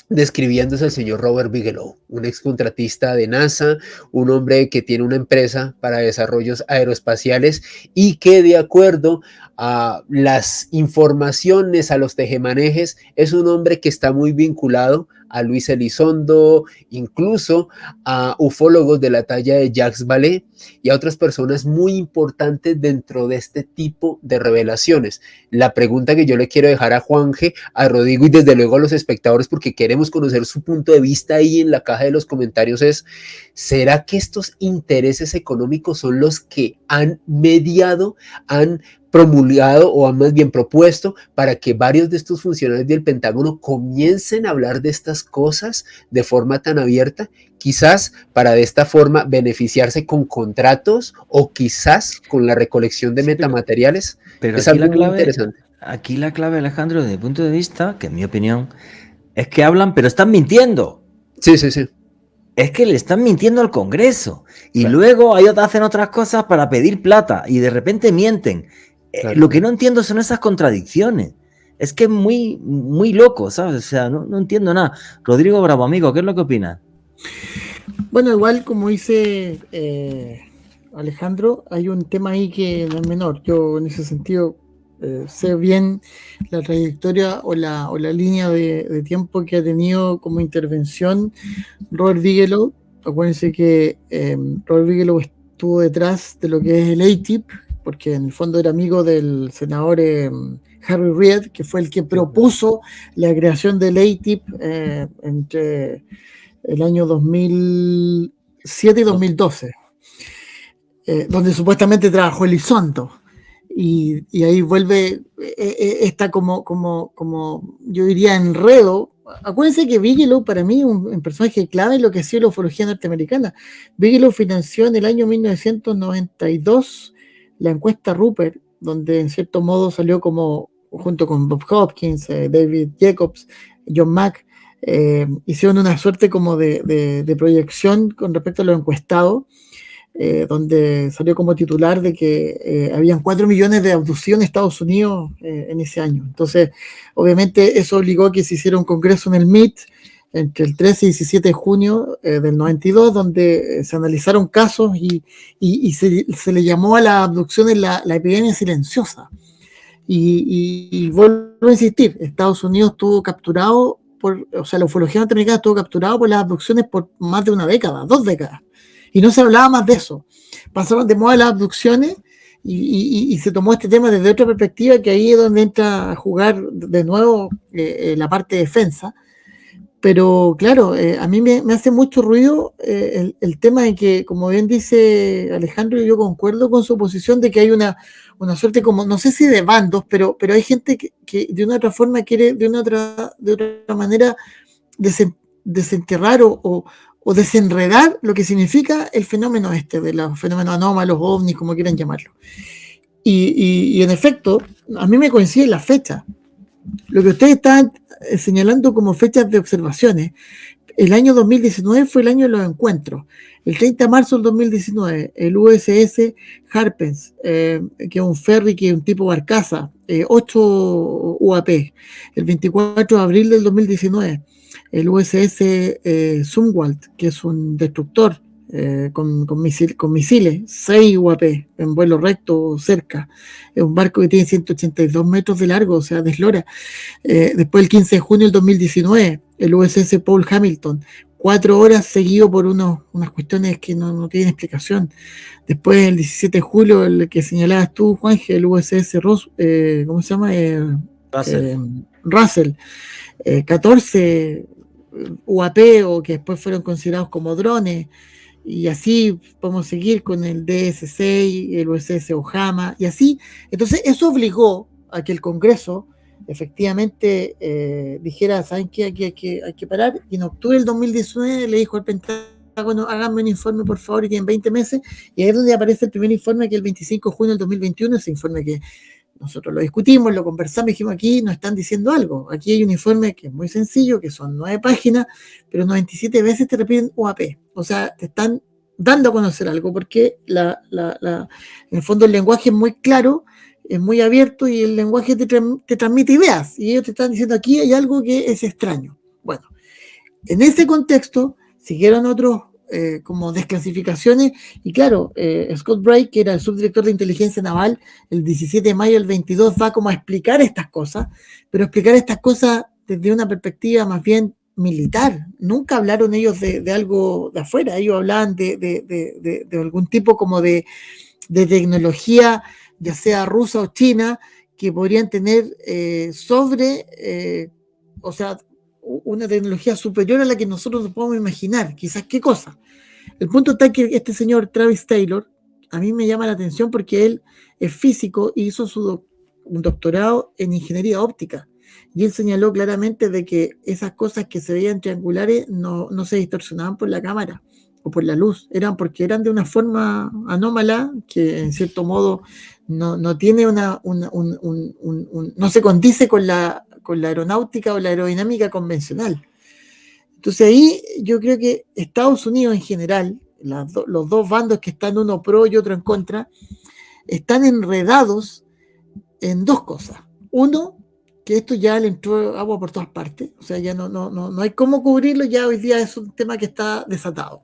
describiendo es el señor Robert Bigelow, un excontratista de NASA, un hombre que tiene una empresa para desarrollos aeroespaciales y que de acuerdo a las informaciones, a los tejemanejes, es un hombre que está muy vinculado a Luis Elizondo, incluso a ufólogos de la talla de Jacques Vallée y a otras personas muy importantes dentro de este tipo de revelaciones. La pregunta que yo le quiero dejar a Juanje, a Rodrigo y desde luego a los espectadores, porque queremos conocer su punto de vista ahí en la caja de los comentarios, es: ¿será que estos intereses económicos son los que han mediado, han promulgado o han más bien propuesto para que varios de estos funcionarios del Pentágono comiencen a hablar de estas cosas de forma tan abierta? Quizás para de esta forma beneficiarse con contratos o quizás con la recolección de metamateriales. Pero es aquí algo muy interesante. Aquí la clave, Alejandro, desde mi punto de vista, que en mi opinión, es que hablan, pero están mintiendo. Sí, sí, sí. Es que le están mintiendo al Congreso. Y Claro. luego hacen otras cosas para pedir plata y de repente mienten. Claro. Lo que no entiendo son esas contradicciones. Es que es muy, muy loco, ¿sabes? O sea, no entiendo nada. Rodrigo Bravo, amigo, ¿qué es lo que opinas? Bueno, igual como dice Alejandro, hay un tema ahí que no es menor. Yo en ese sentido sé bien la trayectoria o la línea de tiempo que ha tenido como intervención Robert Bigelow. Acuérdense que Robert Bigelow estuvo detrás de lo que es el ATIP, porque en el fondo era amigo del senador Harry Reid, que fue el que propuso la creación del ATIP entre el año 2007 y 2012, donde supuestamente trabajó Elizondo. Y ahí vuelve esta como yo diría enredo. Acuérdense que Bigelow para mí es un personaje clave en lo que ha sido la ufología norteamericana. Bigelow financió en el año 1992 la encuesta Rupert, donde en cierto modo salió como, junto con Bob Hopkins, David Jacobs, John Mack, hicieron una suerte como de proyección con respecto a los encuestados, donde salió como titular de que habían 4 millones de abducciones en Estados Unidos en ese año. Entonces, obviamente eso obligó a que se hiciera un congreso en el MIT entre el 13 y 17 de junio del 92, donde se analizaron casos y se le llamó a las abducciones la epidemia silenciosa. Y vuelvo a insistir, Estados Unidos estuvo capturado la ufología norteamericana estuvo capturado por las abducciones por más de una década, 2 décadas. Y no se hablaba más de eso. Pasaron de moda las abducciones y se tomó este tema desde otra perspectiva, que ahí es donde entra a jugar de nuevo la parte de defensa. Pero claro, a mí me hace mucho ruido el tema de que, como bien dice Alejandro, y yo concuerdo con su posición de que hay una suerte como, no sé si de bandos, pero hay gente que de una otra forma quiere, de otra manera, desenterrar o desenredar lo que significa el fenómeno de los fenómenos anómalos, ovnis, como quieran llamarlo. Y en efecto, a mí me coincide la fecha. Lo que ustedes están señalando como fechas de observaciones, el año 2019 fue el año de los encuentros. El 30 de marzo del 2019, el USS Harpens, que es un ferry, que es un tipo barcaza, 8 UAP. El 24 de abril del 2019, el USS Zumwalt, que es un destructor con misiles, 6 UAP en vuelo recto cerca. Es un barco que tiene 182 metros de largo, o sea, deslora. Después, el 15 de junio del 2019, el USS Paul Hamilton, 4 horas seguido por unas cuestiones que no tienen explicación. Después, el 17 de julio, el que señalabas tú, Juanje, el USS Ross, ¿cómo se llama? Russell, 14 UAP o que después fueron considerados como drones, y así podemos seguir con el DS-6, el USS Ojama, y así. Entonces eso obligó a que el Congreso efectivamente dijera, ¿saben qué? Aquí hay que parar, y en octubre del 2019 le dijo al Pentágono, háganme un informe por favor, y tienen 20 meses, y ahí es donde aparece el primer informe, que es el 25 de junio del 2021, ese informe que nosotros lo discutimos, lo conversamos y dijimos, aquí nos están diciendo algo. Aquí hay un informe que es muy sencillo, que son 9 páginas, pero 97 veces te repiten UAP. O sea, te están dando a conocer algo, porque en el fondo el lenguaje es muy claro, es muy abierto, y el lenguaje te transmite ideas. Y ellos te están diciendo, aquí hay algo que es extraño. Bueno, en ese contexto siguieron otros como desclasificaciones, y claro, Scott Bray, que era el subdirector de inteligencia naval, el 17 de mayo del 22 va como a explicar estas cosas, pero explicar estas cosas desde una perspectiva más bien militar. Nunca hablaron ellos de algo de afuera, ellos hablaban de algún tipo como de tecnología, ya sea rusa o china, que podrían tener o sea, una tecnología superior a la que nosotros nos podemos imaginar. Quizás qué cosa. El punto está que este señor Travis Taylor, a mí me llama la atención porque él es físico y hizo un doctorado en ingeniería óptica, y él señaló claramente de que esas cosas que se veían triangulares no se distorsionaban por la cámara o por la luz, porque eran de una forma anómala, que en cierto modo no tiene no se condice con la aeronáutica o la aerodinámica convencional. Entonces ahí yo creo que Estados Unidos en general, los dos bandos que están, uno pro y otro en contra, están enredados en dos cosas. Uno, que esto ya le entró agua por todas partes, o sea, ya no hay cómo cubrirlo, ya hoy día es un tema que está desatado.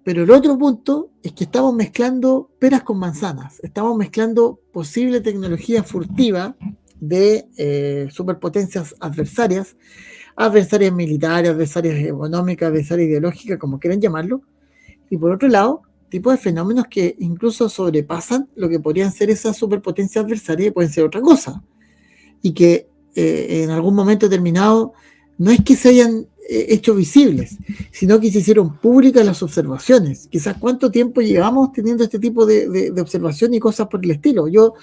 Pero el otro punto es que estamos mezclando peras con manzanas, estamos mezclando posible tecnología furtiva de superpotencias adversarias militares, adversarias económicas, adversarias ideológicas, como quieran llamarlo, y por otro lado, tipos de fenómenos que incluso sobrepasan lo que podrían ser esas superpotencias adversarias y pueden ser otra cosa, y que en algún momento determinado no es que se hayan hecho visibles, sino que se hicieron públicas las observaciones. Quizás cuánto tiempo llevamos teniendo este tipo de observación y cosas por el estilo. Yo,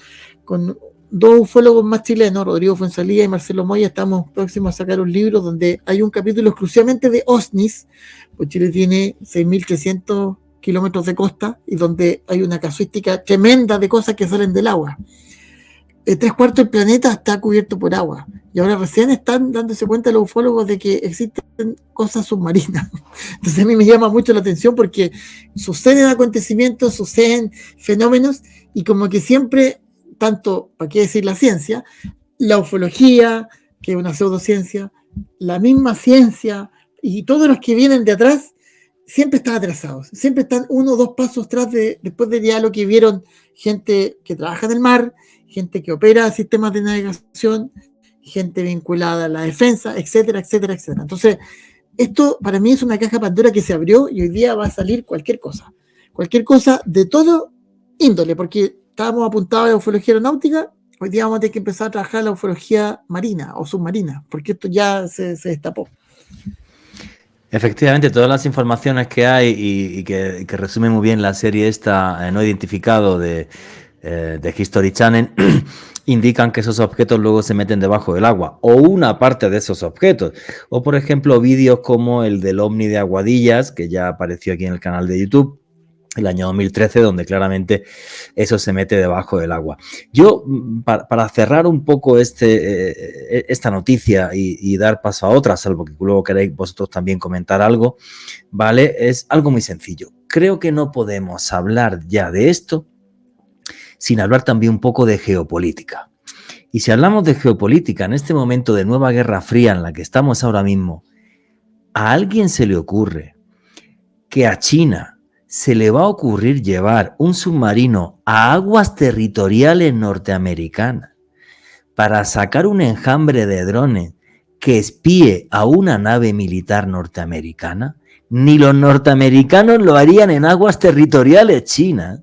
con dos ufólogos más chilenos, Rodrigo Fuenzalía y Marcelo Moya, estamos próximos a sacar un libro donde hay un capítulo exclusivamente de OSNIs, pues Chile tiene 6.300 kilómetros de costa, y donde hay una casuística tremenda de cosas que salen del agua. 3/4 del planeta está cubierto por agua, y ahora recién están dándose cuenta los ufólogos de que existen cosas submarinas. Entonces a mí me llama mucho la atención, porque suceden acontecimientos, suceden fenómenos, y como que siempre, tanto, ¿para qué decir la ciencia? La ufología, que es una pseudociencia, la misma ciencia, y todos los que vienen de atrás, siempre están atrasados, siempre están 1 o 2 pasos atrás después de ya lo que vieron gente que trabaja en el mar, gente que opera sistemas de navegación, gente vinculada a la defensa, etcétera, etcétera, etcétera. Entonces, esto para mí es una caja Pandora que se abrió, y hoy día va a salir cualquier cosa de todo índole, porque estábamos apuntados a la ufología aeronáutica, hoy día vamos a tener que empezar a trabajar la ufología marina o submarina, porque esto ya se destapó. Efectivamente, todas las informaciones que hay y que resume muy bien la serie esta, no identificado de History Channel, indican que esos objetos luego se meten debajo del agua, o una parte de esos objetos. O, por ejemplo, vídeos como el del ovni de Aguadillas, que ya apareció aquí en el canal de YouTube, el año 2013, donde claramente eso se mete debajo del agua. Yo, para cerrar un poco esta noticia y dar paso a otra, salvo que luego queréis vosotros también comentar algo, ¿vale? Es algo muy sencillo. Creo que no podemos hablar ya de esto sin hablar también un poco de geopolítica. Y si hablamos de geopolítica en este momento de nueva Guerra Fría en la que estamos ahora mismo, ¿a alguien se le ocurre que a China se le va a ocurrir llevar un submarino a aguas territoriales norteamericanas para sacar un enjambre de drones que espíe a una nave militar norteamericana? Ni los norteamericanos lo harían en aguas territoriales chinas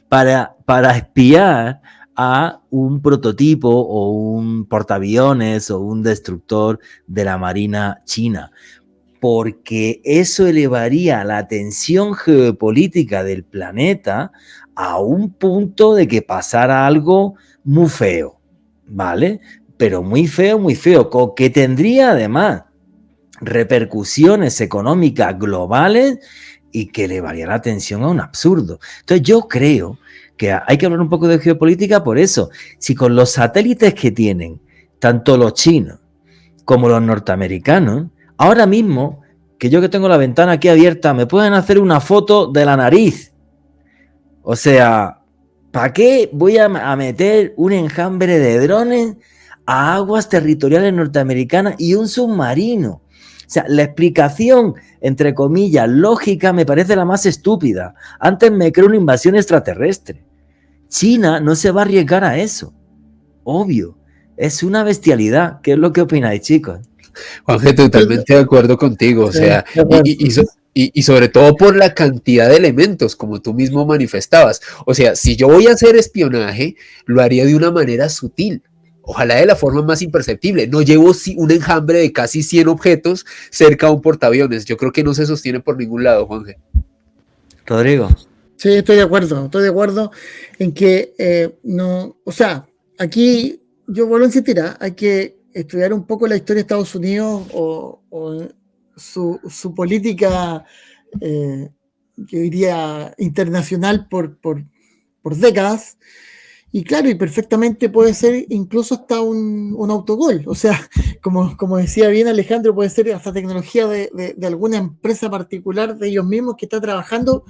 para espiar a un prototipo o un portaaviones o un destructor de la Marina china, porque eso elevaría la tensión geopolítica del planeta a un punto de que pasara algo muy feo, ¿vale? Pero muy feo, que tendría además repercusiones económicas globales y que elevaría la tensión a un absurdo. Entonces yo creo que hay que hablar un poco de geopolítica por eso. Si con los satélites que tienen, tanto los chinos como los norteamericanos, ahora mismo, que yo que tengo la ventana aquí abierta, me pueden hacer una foto de la nariz. O sea, ¿para qué voy a meter un enjambre de drones a aguas territoriales norteamericanas y un submarino? O sea, la explicación, entre comillas, lógica me parece la más estúpida. Antes me creo una invasión extraterrestre. China no se va a arriesgar a eso. Obvio. Es una bestialidad. ¿Qué es lo que opináis, chicos? Juanje, totalmente de acuerdo contigo, o sea, y sobre todo por la cantidad de elementos, como tú mismo manifestabas. O sea, si yo voy a hacer espionaje, lo haría de una manera sutil, ojalá de la forma más imperceptible. No llevo un enjambre de casi 100 objetos cerca de un portaaviones. Yo creo que no se sostiene por ningún lado, Juanje. Rodrigo. Sí, estoy de acuerdo en que no, o sea, aquí yo vuelvo a insistir, hay que estudiar un poco la historia de Estados Unidos o su política, yo diría, internacional por décadas. Y claro, y perfectamente puede ser incluso hasta un autogol. O sea, como decía bien Alejandro, puede ser hasta tecnología de alguna empresa particular de ellos mismos que está trabajando,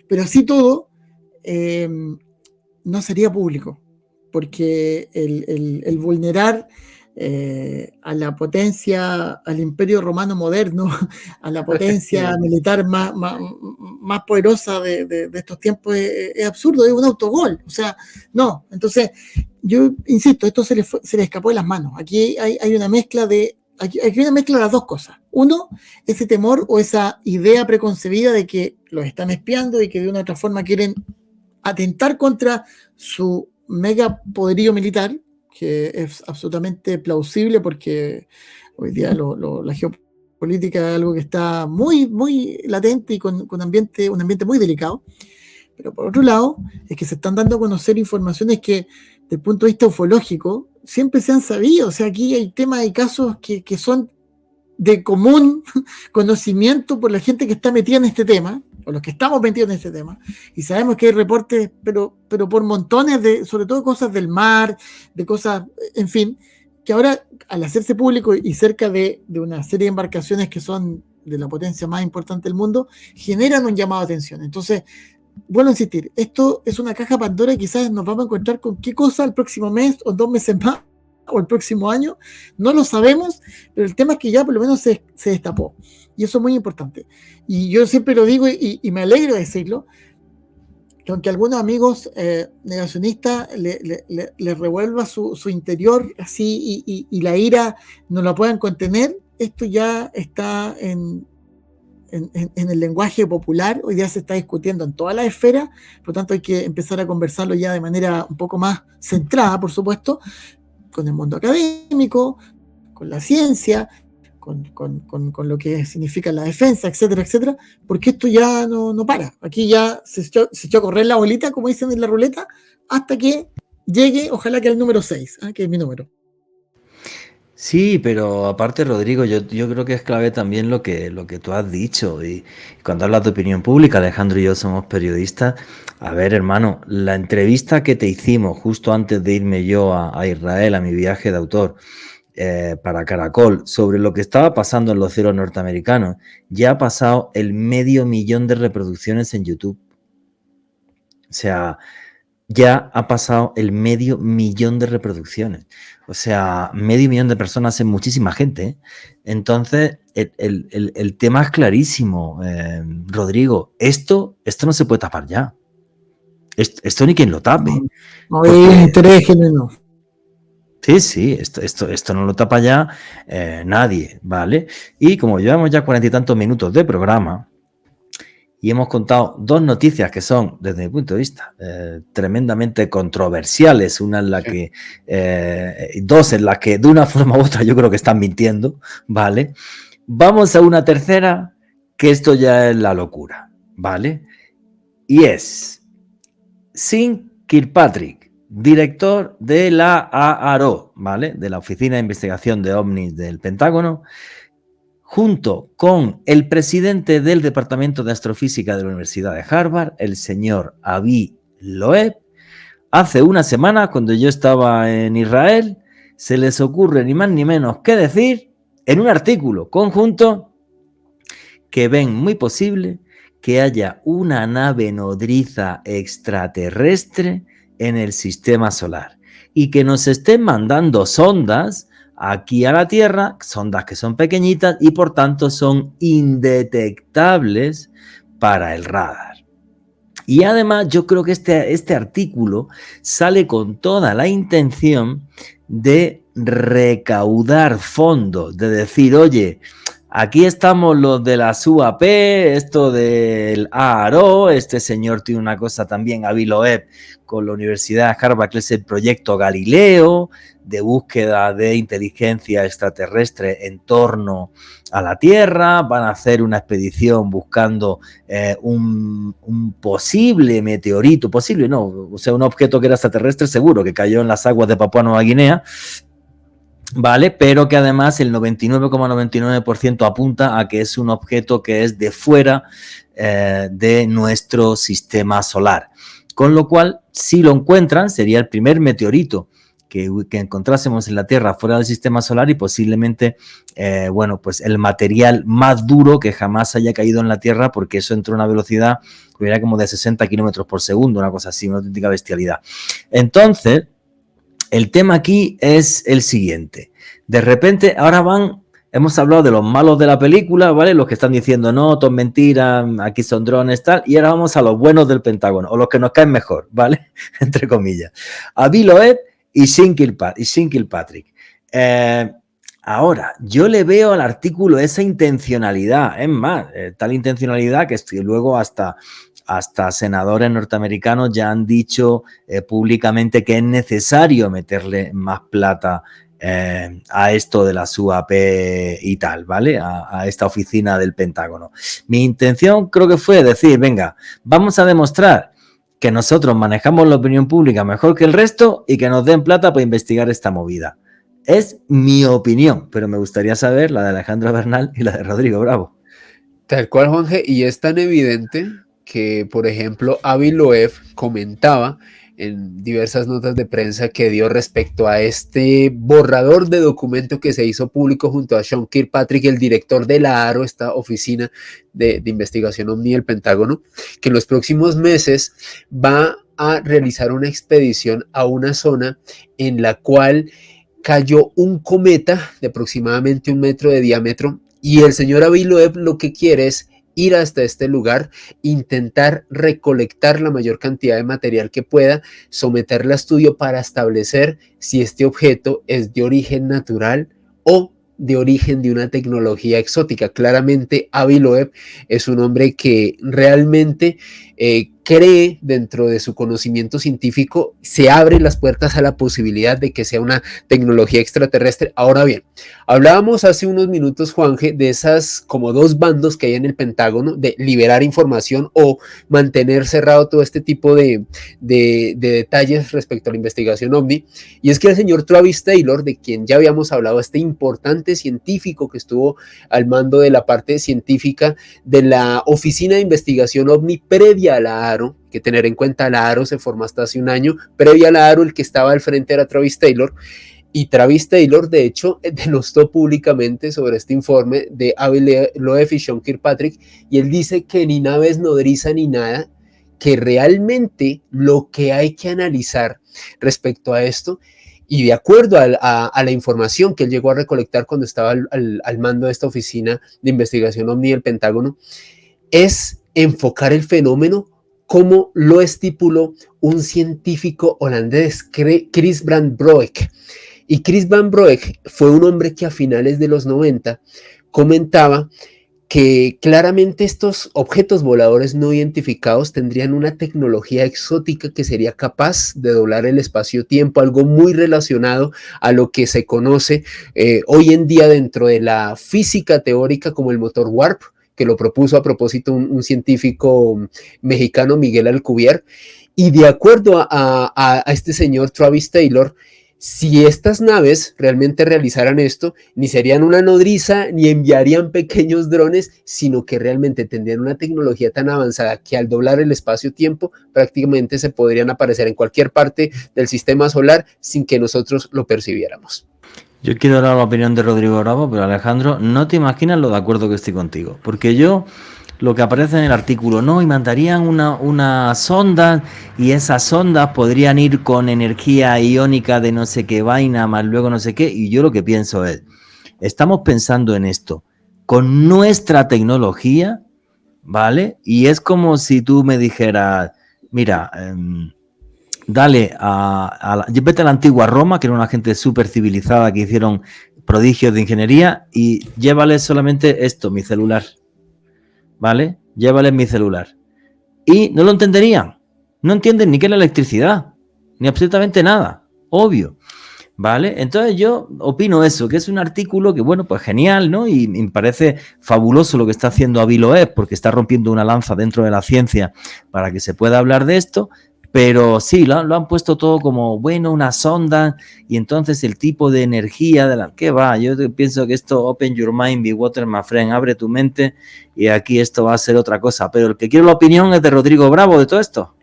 pero así todo no sería público, porque el vulnerar a la potencia, al imperio romano moderno, a la potencia militar más poderosa de estos tiempos es absurdo, es un autogol. O sea, no. Entonces, yo insisto, esto se le escapó de las manos. Aquí hay una mezcla aquí hay una mezcla de las dos cosas. Uno, ese temor o esa idea preconcebida de que los están espiando y que de una u otra forma quieren atentar contra su mega poderío militar, que es absolutamente plausible porque hoy día la geopolítica es algo que está muy latente y con un ambiente muy delicado. Pero por otro lado, es que se están dando a conocer informaciones que, desde el punto de vista ufológico, siempre se han sabido. O sea, aquí hay temas y casos que son de común conocimiento por la gente que está metida en este tema, o los que estamos metidos en este tema, y sabemos que hay reportes, pero por montones sobre todo cosas del mar, de cosas, en fin, que ahora al hacerse público y cerca de una serie de embarcaciones que son de la potencia más importante del mundo, generan un llamado de atención. Entonces, vuelvo a insistir, esto es una caja Pandora y quizás nos vamos a encontrar con qué cosa el próximo mes o 2 meses más, o el próximo año, no lo sabemos, pero el tema es que ya por lo menos se destapó, y eso es muy importante. Y yo siempre lo digo y me alegro de decirlo, que aunque algunos amigos negacionistas les revuelva su interior así y la ira no la puedan contener, esto ya está en el lenguaje popular, hoy día se está discutiendo en todas las esferas, por lo tanto hay que empezar a conversarlo ya de manera un poco más centrada, por supuesto, con el mundo académico, con la ciencia, con lo que significa la defensa, etcétera, etcétera, porque esto ya no para. Aquí ya se echó a correr la bolita, como dicen en la ruleta, hasta que llegue, ojalá que al número 6, que es mi número. Sí, pero aparte, Rodrigo, yo creo que es clave también lo que tú has dicho. Y cuando hablas de opinión pública, Alejandro y yo somos periodistas. A ver, hermano, la entrevista que te hicimos justo antes de irme yo a Israel, a mi viaje de autor, para Caracol, sobre lo que estaba pasando en los cielos norteamericanos, ya ha pasado el 500.000 de reproducciones en YouTube. O sea, ya ha pasado el 500.000 de reproducciones. O sea, 500.000 de personas es muchísima gente, ¿eh? Entonces, el tema es clarísimo, Rodrigo. Esto no se puede tapar ya. Esto ni quien lo tape. No hay interés genuino. Sí, esto no lo tapa ya nadie, ¿vale? Y como llevamos ya 40 y tantos minutos de programa, y hemos contado dos noticias que son, desde mi punto de vista, tremendamente controversiales. Una en la que, dos en las que de una forma u otra yo creo que están mintiendo, ¿vale? Vamos a una tercera, que esto ya es la locura, ¿vale? Y es Sean Kirkpatrick, director de la AARO, ¿vale? De la Oficina de Investigación de OVNIs del Pentágono, junto con el presidente del Departamento de Astrofísica de la Universidad de Harvard, el señor Avi Loeb. Hace una semana, cuando yo estaba en Israel, se les ocurre ni más ni menos que decir, en un artículo conjunto, que ven muy posible que haya una nave nodriza extraterrestre en el sistema solar y que nos estén mandando sondas aquí a la Tierra, sondas que son pequeñitas y por tanto son indetectables para el radar. Y además yo creo que este artículo sale con toda la intención de recaudar fondos, de decir, oye, aquí estamos los de la UAP, esto del AARO, este señor tiene una cosa también, Avi Loeb, con la Universidad de Harvard, que es el proyecto Galileo, de búsqueda de inteligencia extraterrestre en torno a la Tierra. Van a hacer una expedición buscando un posible meteorito, posible no, o sea, un objeto que era extraterrestre seguro, que cayó en las aguas de Papúa Nueva Guinea, ¿vale? Pero que además el 99,99% apunta a que es un objeto que es de fuera de nuestro sistema solar. Con lo cual, si lo encuentran, sería el primer meteorito que encontrásemos en la Tierra fuera del sistema solar y posiblemente, bueno, pues el material más duro que jamás haya caído en la Tierra, porque eso entró a una velocidad, era como de 60 kilómetros por segundo, una cosa así, una auténtica bestialidad. Entonces, el tema aquí es el siguiente. De repente, ahora hemos hablado de los malos de la película, ¿vale? Los que están diciendo, no, todo es mentira, aquí son drones, tal. Y ahora vamos a los buenos del Pentágono, o los que nos caen mejor, ¿vale? Entre comillas. Avi Loeb y Sean Kirkpatrick. Ahora, yo le veo al artículo esa intencionalidad. Es más, tal intencionalidad que luego hasta senadores norteamericanos ya han dicho públicamente que es necesario meterle más plata a esto de la UAP y tal, ¿vale? A esta oficina del Pentágono. Mi intención creo que fue decir, venga, vamos a demostrar que nosotros manejamos la opinión pública mejor que el resto y que nos den plata para investigar esta movida. Es mi opinión, pero me gustaría saber la de Alejandro Bernal y la de Rodrigo Bravo. Tal cual, Juanje, y es tan evidente que, por ejemplo, Avi Loeb comentaba en diversas notas de prensa que dio respecto a este borrador de documento que se hizo público junto a Sean Kirkpatrick, el director de la AARO, esta oficina de investigación OVNI del Pentágono, que en los próximos meses va a realizar una expedición a una zona en la cual cayó un cometa de aproximadamente 1 metro de diámetro, y el señor Avi Loeb lo que quiere es ir hasta este lugar, intentar recolectar la mayor cantidad de material que pueda, someterla a estudio para establecer si este objeto es de origen natural o de origen de una tecnología exótica. Claramente Avi Loeb es un hombre que realmente cree dentro de su conocimiento científico, se abren las puertas a la posibilidad de que sea una tecnología extraterrestre. Ahora bien, hablábamos hace unos minutos, Juanje, de esas como dos bandos que hay en el Pentágono, de liberar información o mantener cerrado todo este tipo de detalles respecto a la investigación OVNI, y es que el señor Travis Taylor, de quien ya habíamos hablado, este importante científico que estuvo al mando de la parte científica de la Oficina de Investigación OVNI previa a la AARO, que tener en cuenta la AARO se formó hasta hace un año, previa a la AARO el que estaba al frente era Travis Taylor, y Travis Taylor de hecho denostó públicamente sobre este informe de Avi Loeb y Sean Kirkpatrick, y él dice que ni naves nodriza ni nada, que realmente lo que hay que analizar respecto a esto, y de acuerdo a la información que él llegó a recolectar cuando estaba al mando de esta oficina de investigación OVNI del Pentágono, es enfocar el fenómeno como lo estipuló un científico holandés, Chris van Broek. Y Chris van Broek fue un hombre que a finales de los 90 comentaba que claramente estos objetos voladores no identificados tendrían una tecnología exótica que sería capaz de doblar el espacio-tiempo, algo muy relacionado a lo que se conoce hoy en día dentro de la física teórica como el motor Warp, que lo propuso a propósito un científico mexicano, Miguel Alcubierre, y de acuerdo a este señor Travis Taylor, si estas naves realmente realizaran esto, ni serían una nodriza, ni enviarían pequeños drones, sino que realmente tendrían una tecnología tan avanzada que al doblar el espacio-tiempo prácticamente se podrían aparecer en cualquier parte del sistema solar sin que nosotros lo percibiéramos. Yo quiero dar la opinión de Rodrigo Bravo, pero Alejandro, no te imaginas lo de acuerdo que estoy contigo, porque yo... Lo que aparece en el artículo, no, y mandarían una sonda y esas sondas podrían ir con energía iónica de no sé qué vaina, más luego no sé qué, y yo lo que pienso es, estamos pensando en esto con nuestra tecnología, ¿vale? Y es como si tú me dijeras, mira, dale vete a la antigua Roma, que era una gente súper civilizada que hicieron prodigios de ingeniería, y llévale solamente esto, mi celular. ¿Vale? Llévales mi celular. Y no lo entenderían. No entienden ni qué es la electricidad, ni absolutamente nada. Obvio. ¿Vale? Entonces yo opino eso, que es un artículo que, bueno, pues genial, ¿no? Y me parece fabuloso lo que está haciendo Avi Loeb, porque está rompiendo una lanza dentro de la ciencia para que se pueda hablar de esto. Pero sí, lo han puesto todo como, bueno, una sonda, y entonces el tipo de energía de la que va. Yo pienso que esto, open your mind, be water, my friend, abre tu mente, y aquí esto va a ser otra cosa. Pero el que quiero la opinión es de Rodrigo Bravo de todo esto.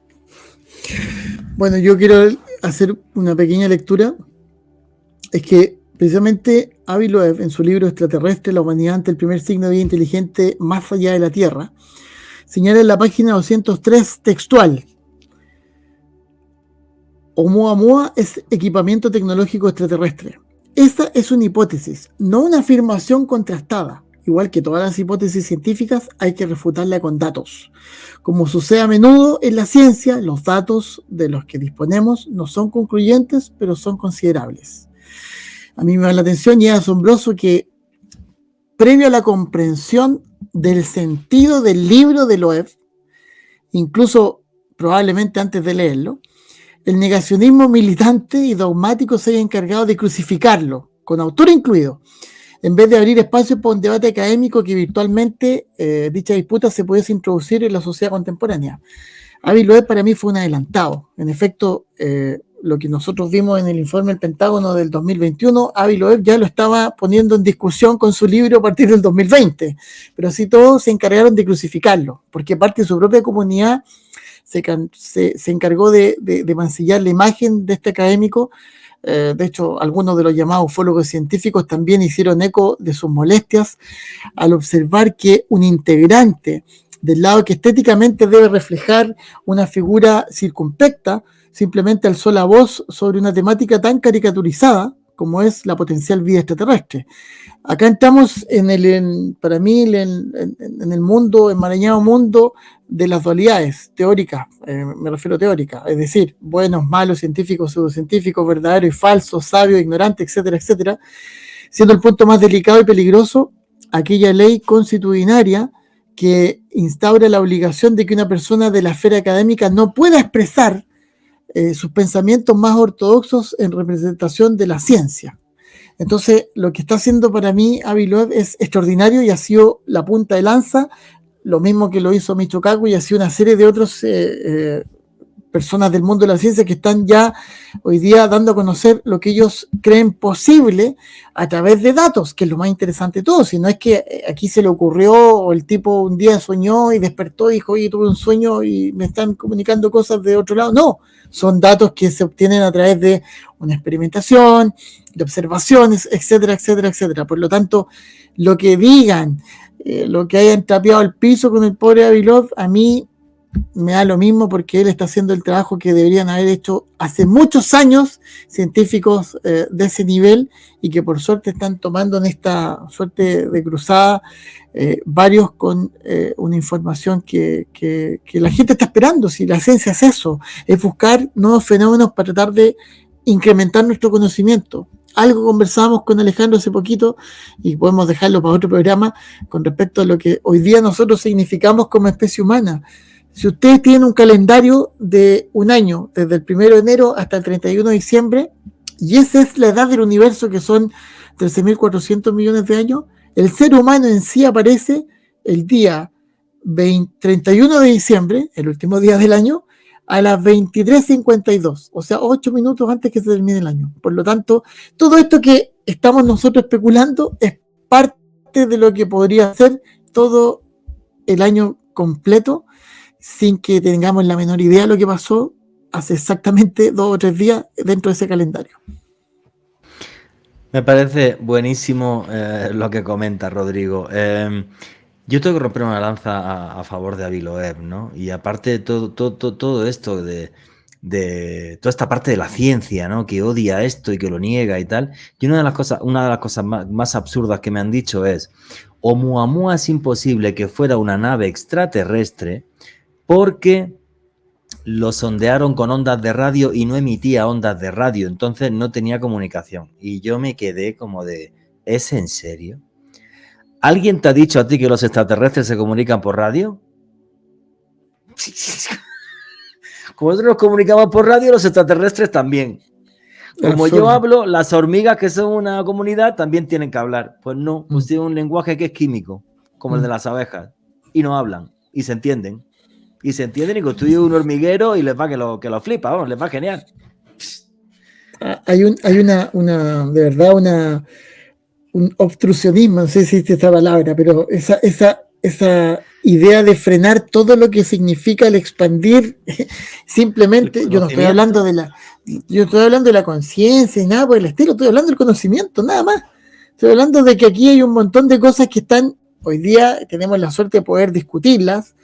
Bueno, yo quiero hacer una pequeña lectura. Es que precisamente Avi Loeb, en su libro Extraterrestre, la humanidad ante el primer signo de vida inteligente más allá de la Tierra, señala en la página 203 textual: Oumuamua es equipamiento tecnológico extraterrestre. Esta es una hipótesis, no una afirmación contrastada. Igual que todas las hipótesis científicas, hay que refutarla con datos. Como sucede a menudo en la ciencia, los datos de los que disponemos no son concluyentes, pero son considerables. A mí me da la atención y es asombroso que, previo a la comprensión del sentido del libro de Loeb, incluso probablemente antes de leerlo, el negacionismo militante y dogmático se haya encargado de crucificarlo, con autor incluido, en vez de abrir espacios para un debate académico que virtualmente dicha disputa se pudiese introducir en la sociedad contemporánea. Avi Loeb para mí fue un adelantado. En efecto, lo que nosotros vimos en el informe del Pentágono del 2021, Avi Loeb ya lo estaba poniendo en discusión con su libro a partir del 2020, pero así todos se encargaron de crucificarlo, porque parte de su propia comunidad se encargó de mancillar la imagen de este académico. De hecho, algunos de los llamados ufólogos científicos también hicieron eco de sus molestias al observar que un integrante del lado que estéticamente debe reflejar una figura circunspecta simplemente alzó la voz sobre una temática tan caricaturizada como es la potencial vida extraterrestre. Acá entramos para mí, en el mundo, enmarañado mundo de las dualidades teóricas, me refiero a teóricas, es decir, buenos, malos, científicos, pseudocientíficos, verdadero y falso, sabio, ignorante, etcétera, etcétera, siendo el punto más delicado y peligroso aquella ley constitucionaria que instaura la obligación de que una persona de la esfera académica no pueda expresar sus pensamientos más ortodoxos en representación de la ciencia. Entonces, lo que está haciendo para mí Avi Loeb es extraordinario y ha sido la punta de lanza, lo mismo que lo hizo Michio Kaku y ha sido una serie de otros personas del mundo de la ciencia que están ya hoy día dando a conocer lo que ellos creen posible a través de datos, que es lo más interesante de todo. Si no es que aquí se le ocurrió o el tipo un día soñó y despertó y dijo, oye, tuve un sueño y me están comunicando cosas de otro lado. No, son datos que se obtienen a través de una experimentación, de observaciones, etcétera, etcétera, etcétera. Por lo tanto, lo que digan, lo que hayan tapiado el piso con el pobre Avi Loeb, a mí me da lo mismo, porque él está haciendo el trabajo que deberían haber hecho hace muchos años científicos de ese nivel, y que por suerte están tomando en esta suerte de cruzada varios con una información que la gente está esperando. Si la ciencia es eso, es buscar nuevos fenómenos para tratar de incrementar nuestro conocimiento. algo conversábamos con Alejandro hace poquito y podemos dejarlo para otro programa con respecto a lo que hoy día nosotros significamos como especie humana. Si ustedes tienen un calendario de un año, desde el 1 de enero hasta el 31 de diciembre, y esa es la edad del universo, que son 13.400 millones de años, el ser humano en sí aparece el día 31 de diciembre, el último día del año, a las 23:52, o sea, 8 minutos antes que se termine el año. Por lo tanto, todo esto que estamos nosotros especulando es parte de lo que podría ser todo el año completo, sin que tengamos la menor idea de lo que pasó hace exactamente 2 o 3 días dentro de ese calendario. Me parece buenísimo lo que comenta Rodrigo. Yo tengo que romper una lanza a favor de Avi Loeb, ¿no? Y aparte de todo esto de toda esta parte de la ciencia, ¿no? Que odia esto y que lo niega y tal. Y una de las cosas más absurdas que me han dicho es: Oumuamua es imposible que fuera una nave extraterrestre porque lo sondearon con ondas de radio y no emitía ondas de radio, entonces no tenía comunicación. Y yo me quedé como de, ¿es en serio? ¿Alguien te ha dicho a ti que los extraterrestres se comunican por radio? Como nosotros nos comunicamos por radio, los extraterrestres también. Como yo hablo, las hormigas, que son una comunidad, también tienen que hablar. Pues no, pues tienen un lenguaje que es químico, como el de las abejas, y no hablan, y se entienden. Y se entienden y construyen un hormiguero y les va que lo flipa, vamos, les va genial. Hay una de verdad, un obstruccionismo, no sé si existe esa palabra, pero esa idea de frenar todo lo que significa el expandir, simplemente, yo no estoy hablando yo estoy hablando de la conciencia y nada por el estilo, estoy hablando del conocimiento, nada más. Estoy hablando de que aquí hay un montón de cosas que están, hoy día tenemos la suerte de poder discutirlas.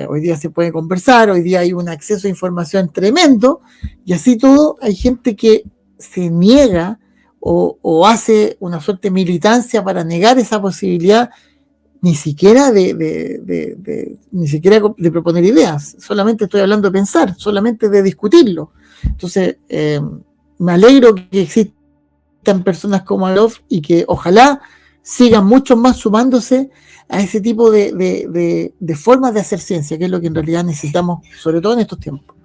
Hoy día se puede conversar, hoy día hay un acceso a información tremendo, y así todo hay gente que se niega o hace una suerte de militancia para negar esa posibilidad, ni siquiera ni siquiera de proponer ideas, solamente estoy hablando de pensar, solamente de discutirlo. Entonces, me alegro que existan personas como Alof y que ojalá sigan muchos más sumándose a ese tipo de formas de hacer ciencia, que es lo que en realidad necesitamos, sobre todo en estos tiempos.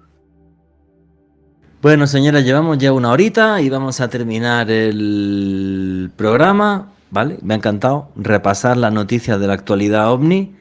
Bueno, señora, llevamos ya 1 horita y vamos a terminar el programa, ¿vale? Me ha encantado repasar las noticias de la actualidad OVNI,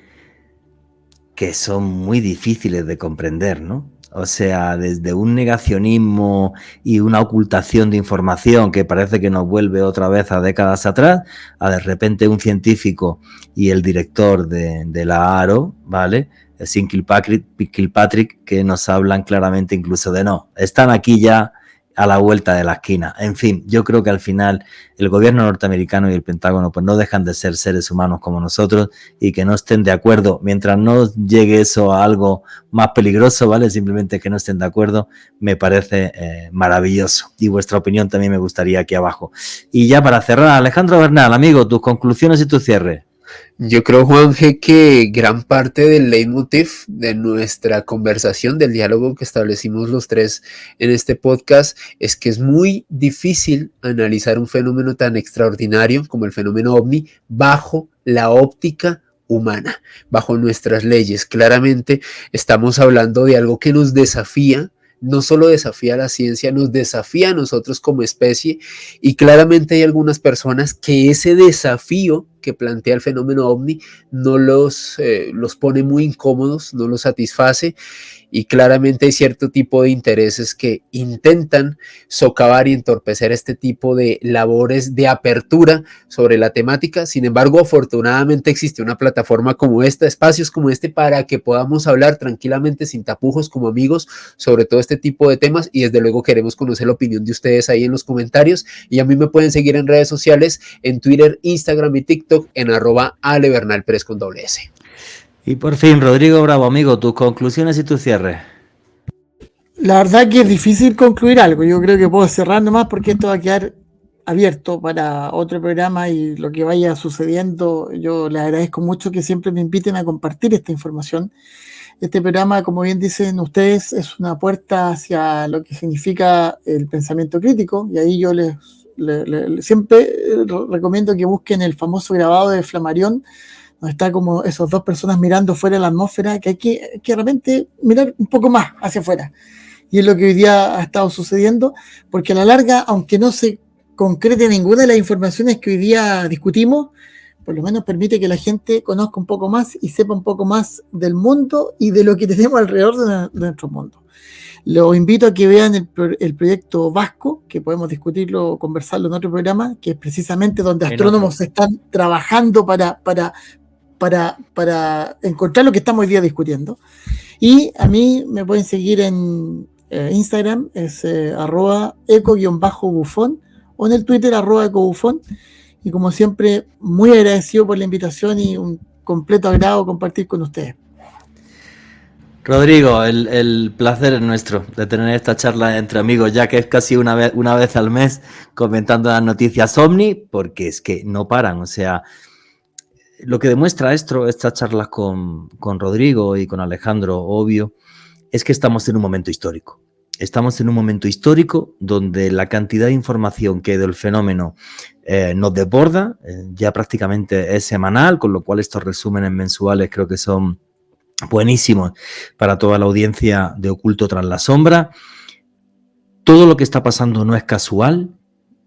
que son muy difíciles de comprender, ¿no? O sea, desde un negacionismo y una ocultación de información que parece que nos vuelve otra vez a décadas atrás, a de repente un científico y el director de la AARO, ¿vale? Sean Kilpatrick, que nos hablan claramente incluso de no, están aquí ya a la vuelta de la esquina. En fin, yo creo que al final el gobierno norteamericano y el Pentágono pues no dejan de ser seres humanos como nosotros, y que no estén de acuerdo, mientras no llegue eso a algo más peligroso, ¿vale? Simplemente que no estén de acuerdo, me parece maravilloso. Y vuestra opinión también me gustaría aquí abajo. Y ya para cerrar, Alejandro Bernal, amigo, tus conclusiones y tu cierre. Yo creo, Juanje, que gran parte del leitmotiv de nuestra conversación, del diálogo que establecimos los tres en este podcast, es que es muy difícil analizar un fenómeno tan extraordinario como el fenómeno OVNI bajo la óptica humana, bajo nuestras leyes. Claramente estamos hablando de algo que nos desafía. No solo desafía a la ciencia, nos desafía a nosotros como especie, y claramente hay algunas personas que ese desafío que plantea el fenómeno OVNI no los pone muy incómodos, no los satisface, y claramente hay cierto tipo de intereses que intentan socavar y entorpecer este tipo de labores de apertura sobre la temática. Sin embargo, afortunadamente existe una plataforma como esta, espacios como este, para que podamos hablar tranquilamente, sin tapujos, como amigos, sobre todo este tipo de temas, y desde luego queremos conocer la opinión de ustedes ahí en los comentarios. Y a mí me pueden seguir en redes sociales, en Twitter, Instagram y TikTok, en @alebernalpress con doble S. Y por fin, Rodrigo Bravo, amigo, tus conclusiones y tu cierre. La verdad que es difícil concluir algo. Yo creo que puedo cerrar nomás, porque esto va a quedar abierto para otro programa, y lo que vaya sucediendo, yo les agradezco mucho que siempre me inviten a compartir esta información. Este programa, como bien dicen ustedes, es una puerta hacia lo que significa el pensamiento crítico, y ahí yo les siempre recomiendo que busquen el famoso grabado de Flammarion, donde está como esas dos personas mirando fuera de la atmósfera, que hay que de repente mirar un poco más hacia afuera. Y es lo que hoy día ha estado sucediendo, porque a la larga, aunque no se concrete ninguna de las informaciones que hoy día discutimos, por lo menos permite que la gente conozca un poco más y sepa un poco más del mundo y de lo que tenemos alrededor de nuestro mundo. Los invito a que vean el proyecto Vasco, que podemos discutirlo, conversarlo en otro programa, que es precisamente donde astrónomos están trabajando para encontrar lo que estamos hoy día discutiendo. Y a mí me pueden seguir en Instagram, es @eco_bufón, o en el Twitter @ecobufón. Y como siempre, muy agradecido por la invitación y un completo agrado compartir con ustedes. Rodrigo, el placer es nuestro de tener esta charla entre amigos, ya que es casi una vez al mes comentando las noticias OVNI, porque es que no paran. O sea, lo que demuestra estas charlas con Rodrigo y con Alejandro, obvio, es que estamos en un momento histórico. Estamos en un momento histórico donde la cantidad de información que del fenómeno nos desborda, ya prácticamente es semanal, con lo cual estos resúmenes mensuales creo que son buenísimos para toda la audiencia de Oculto tras la sombra. Todo lo que está pasando no es casual,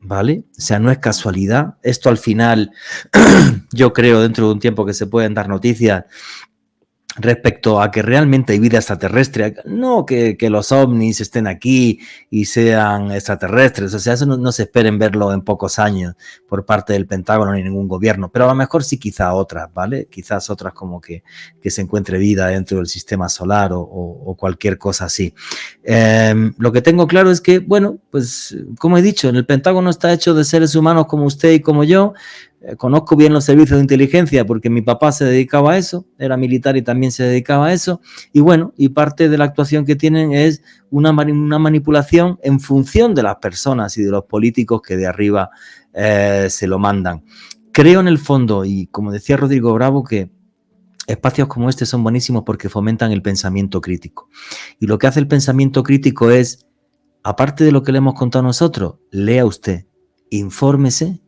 ¿vale? O sea, no es casualidad. Esto al final, yo creo, dentro de un tiempo que se pueden dar noticias respecto a que realmente hay vida extraterrestre, no que los ovnis estén aquí y sean extraterrestres. O sea, eso no se esperen verlo en pocos años por parte del Pentágono ni ningún gobierno, pero a lo mejor sí quizá otras, ¿vale? Quizás otras como que se encuentre vida dentro del sistema solar o cualquier cosa así. Lo que tengo claro es que, bueno, pues como he dicho, el Pentágono está hecho de seres humanos como usted y como yo. Conozco bien los servicios de inteligencia porque mi papá se dedicaba a eso, era militar y también se dedicaba a eso, y bueno, y parte de la actuación que tienen es una manipulación en función de las personas y de los políticos que de arriba se lo mandan. Creo en el fondo, y como decía Rodrigo Bravo, que espacios como este son buenísimos porque fomentan el pensamiento crítico. Y lo que hace el pensamiento crítico es, aparte de lo que le hemos contado nosotros, lea usted, infórmese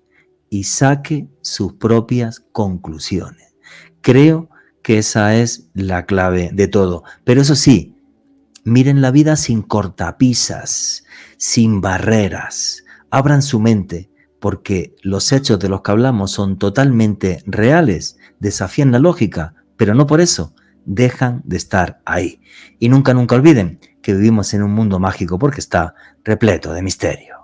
y saque sus propias conclusiones. Creo que esa es la clave de todo. Pero eso sí, miren la vida sin cortapisas, sin barreras. Abran su mente, porque los hechos de los que hablamos son totalmente reales, desafían la lógica, pero no por eso dejan de estar ahí. Y nunca olviden que vivimos en un mundo mágico porque está repleto de misterio.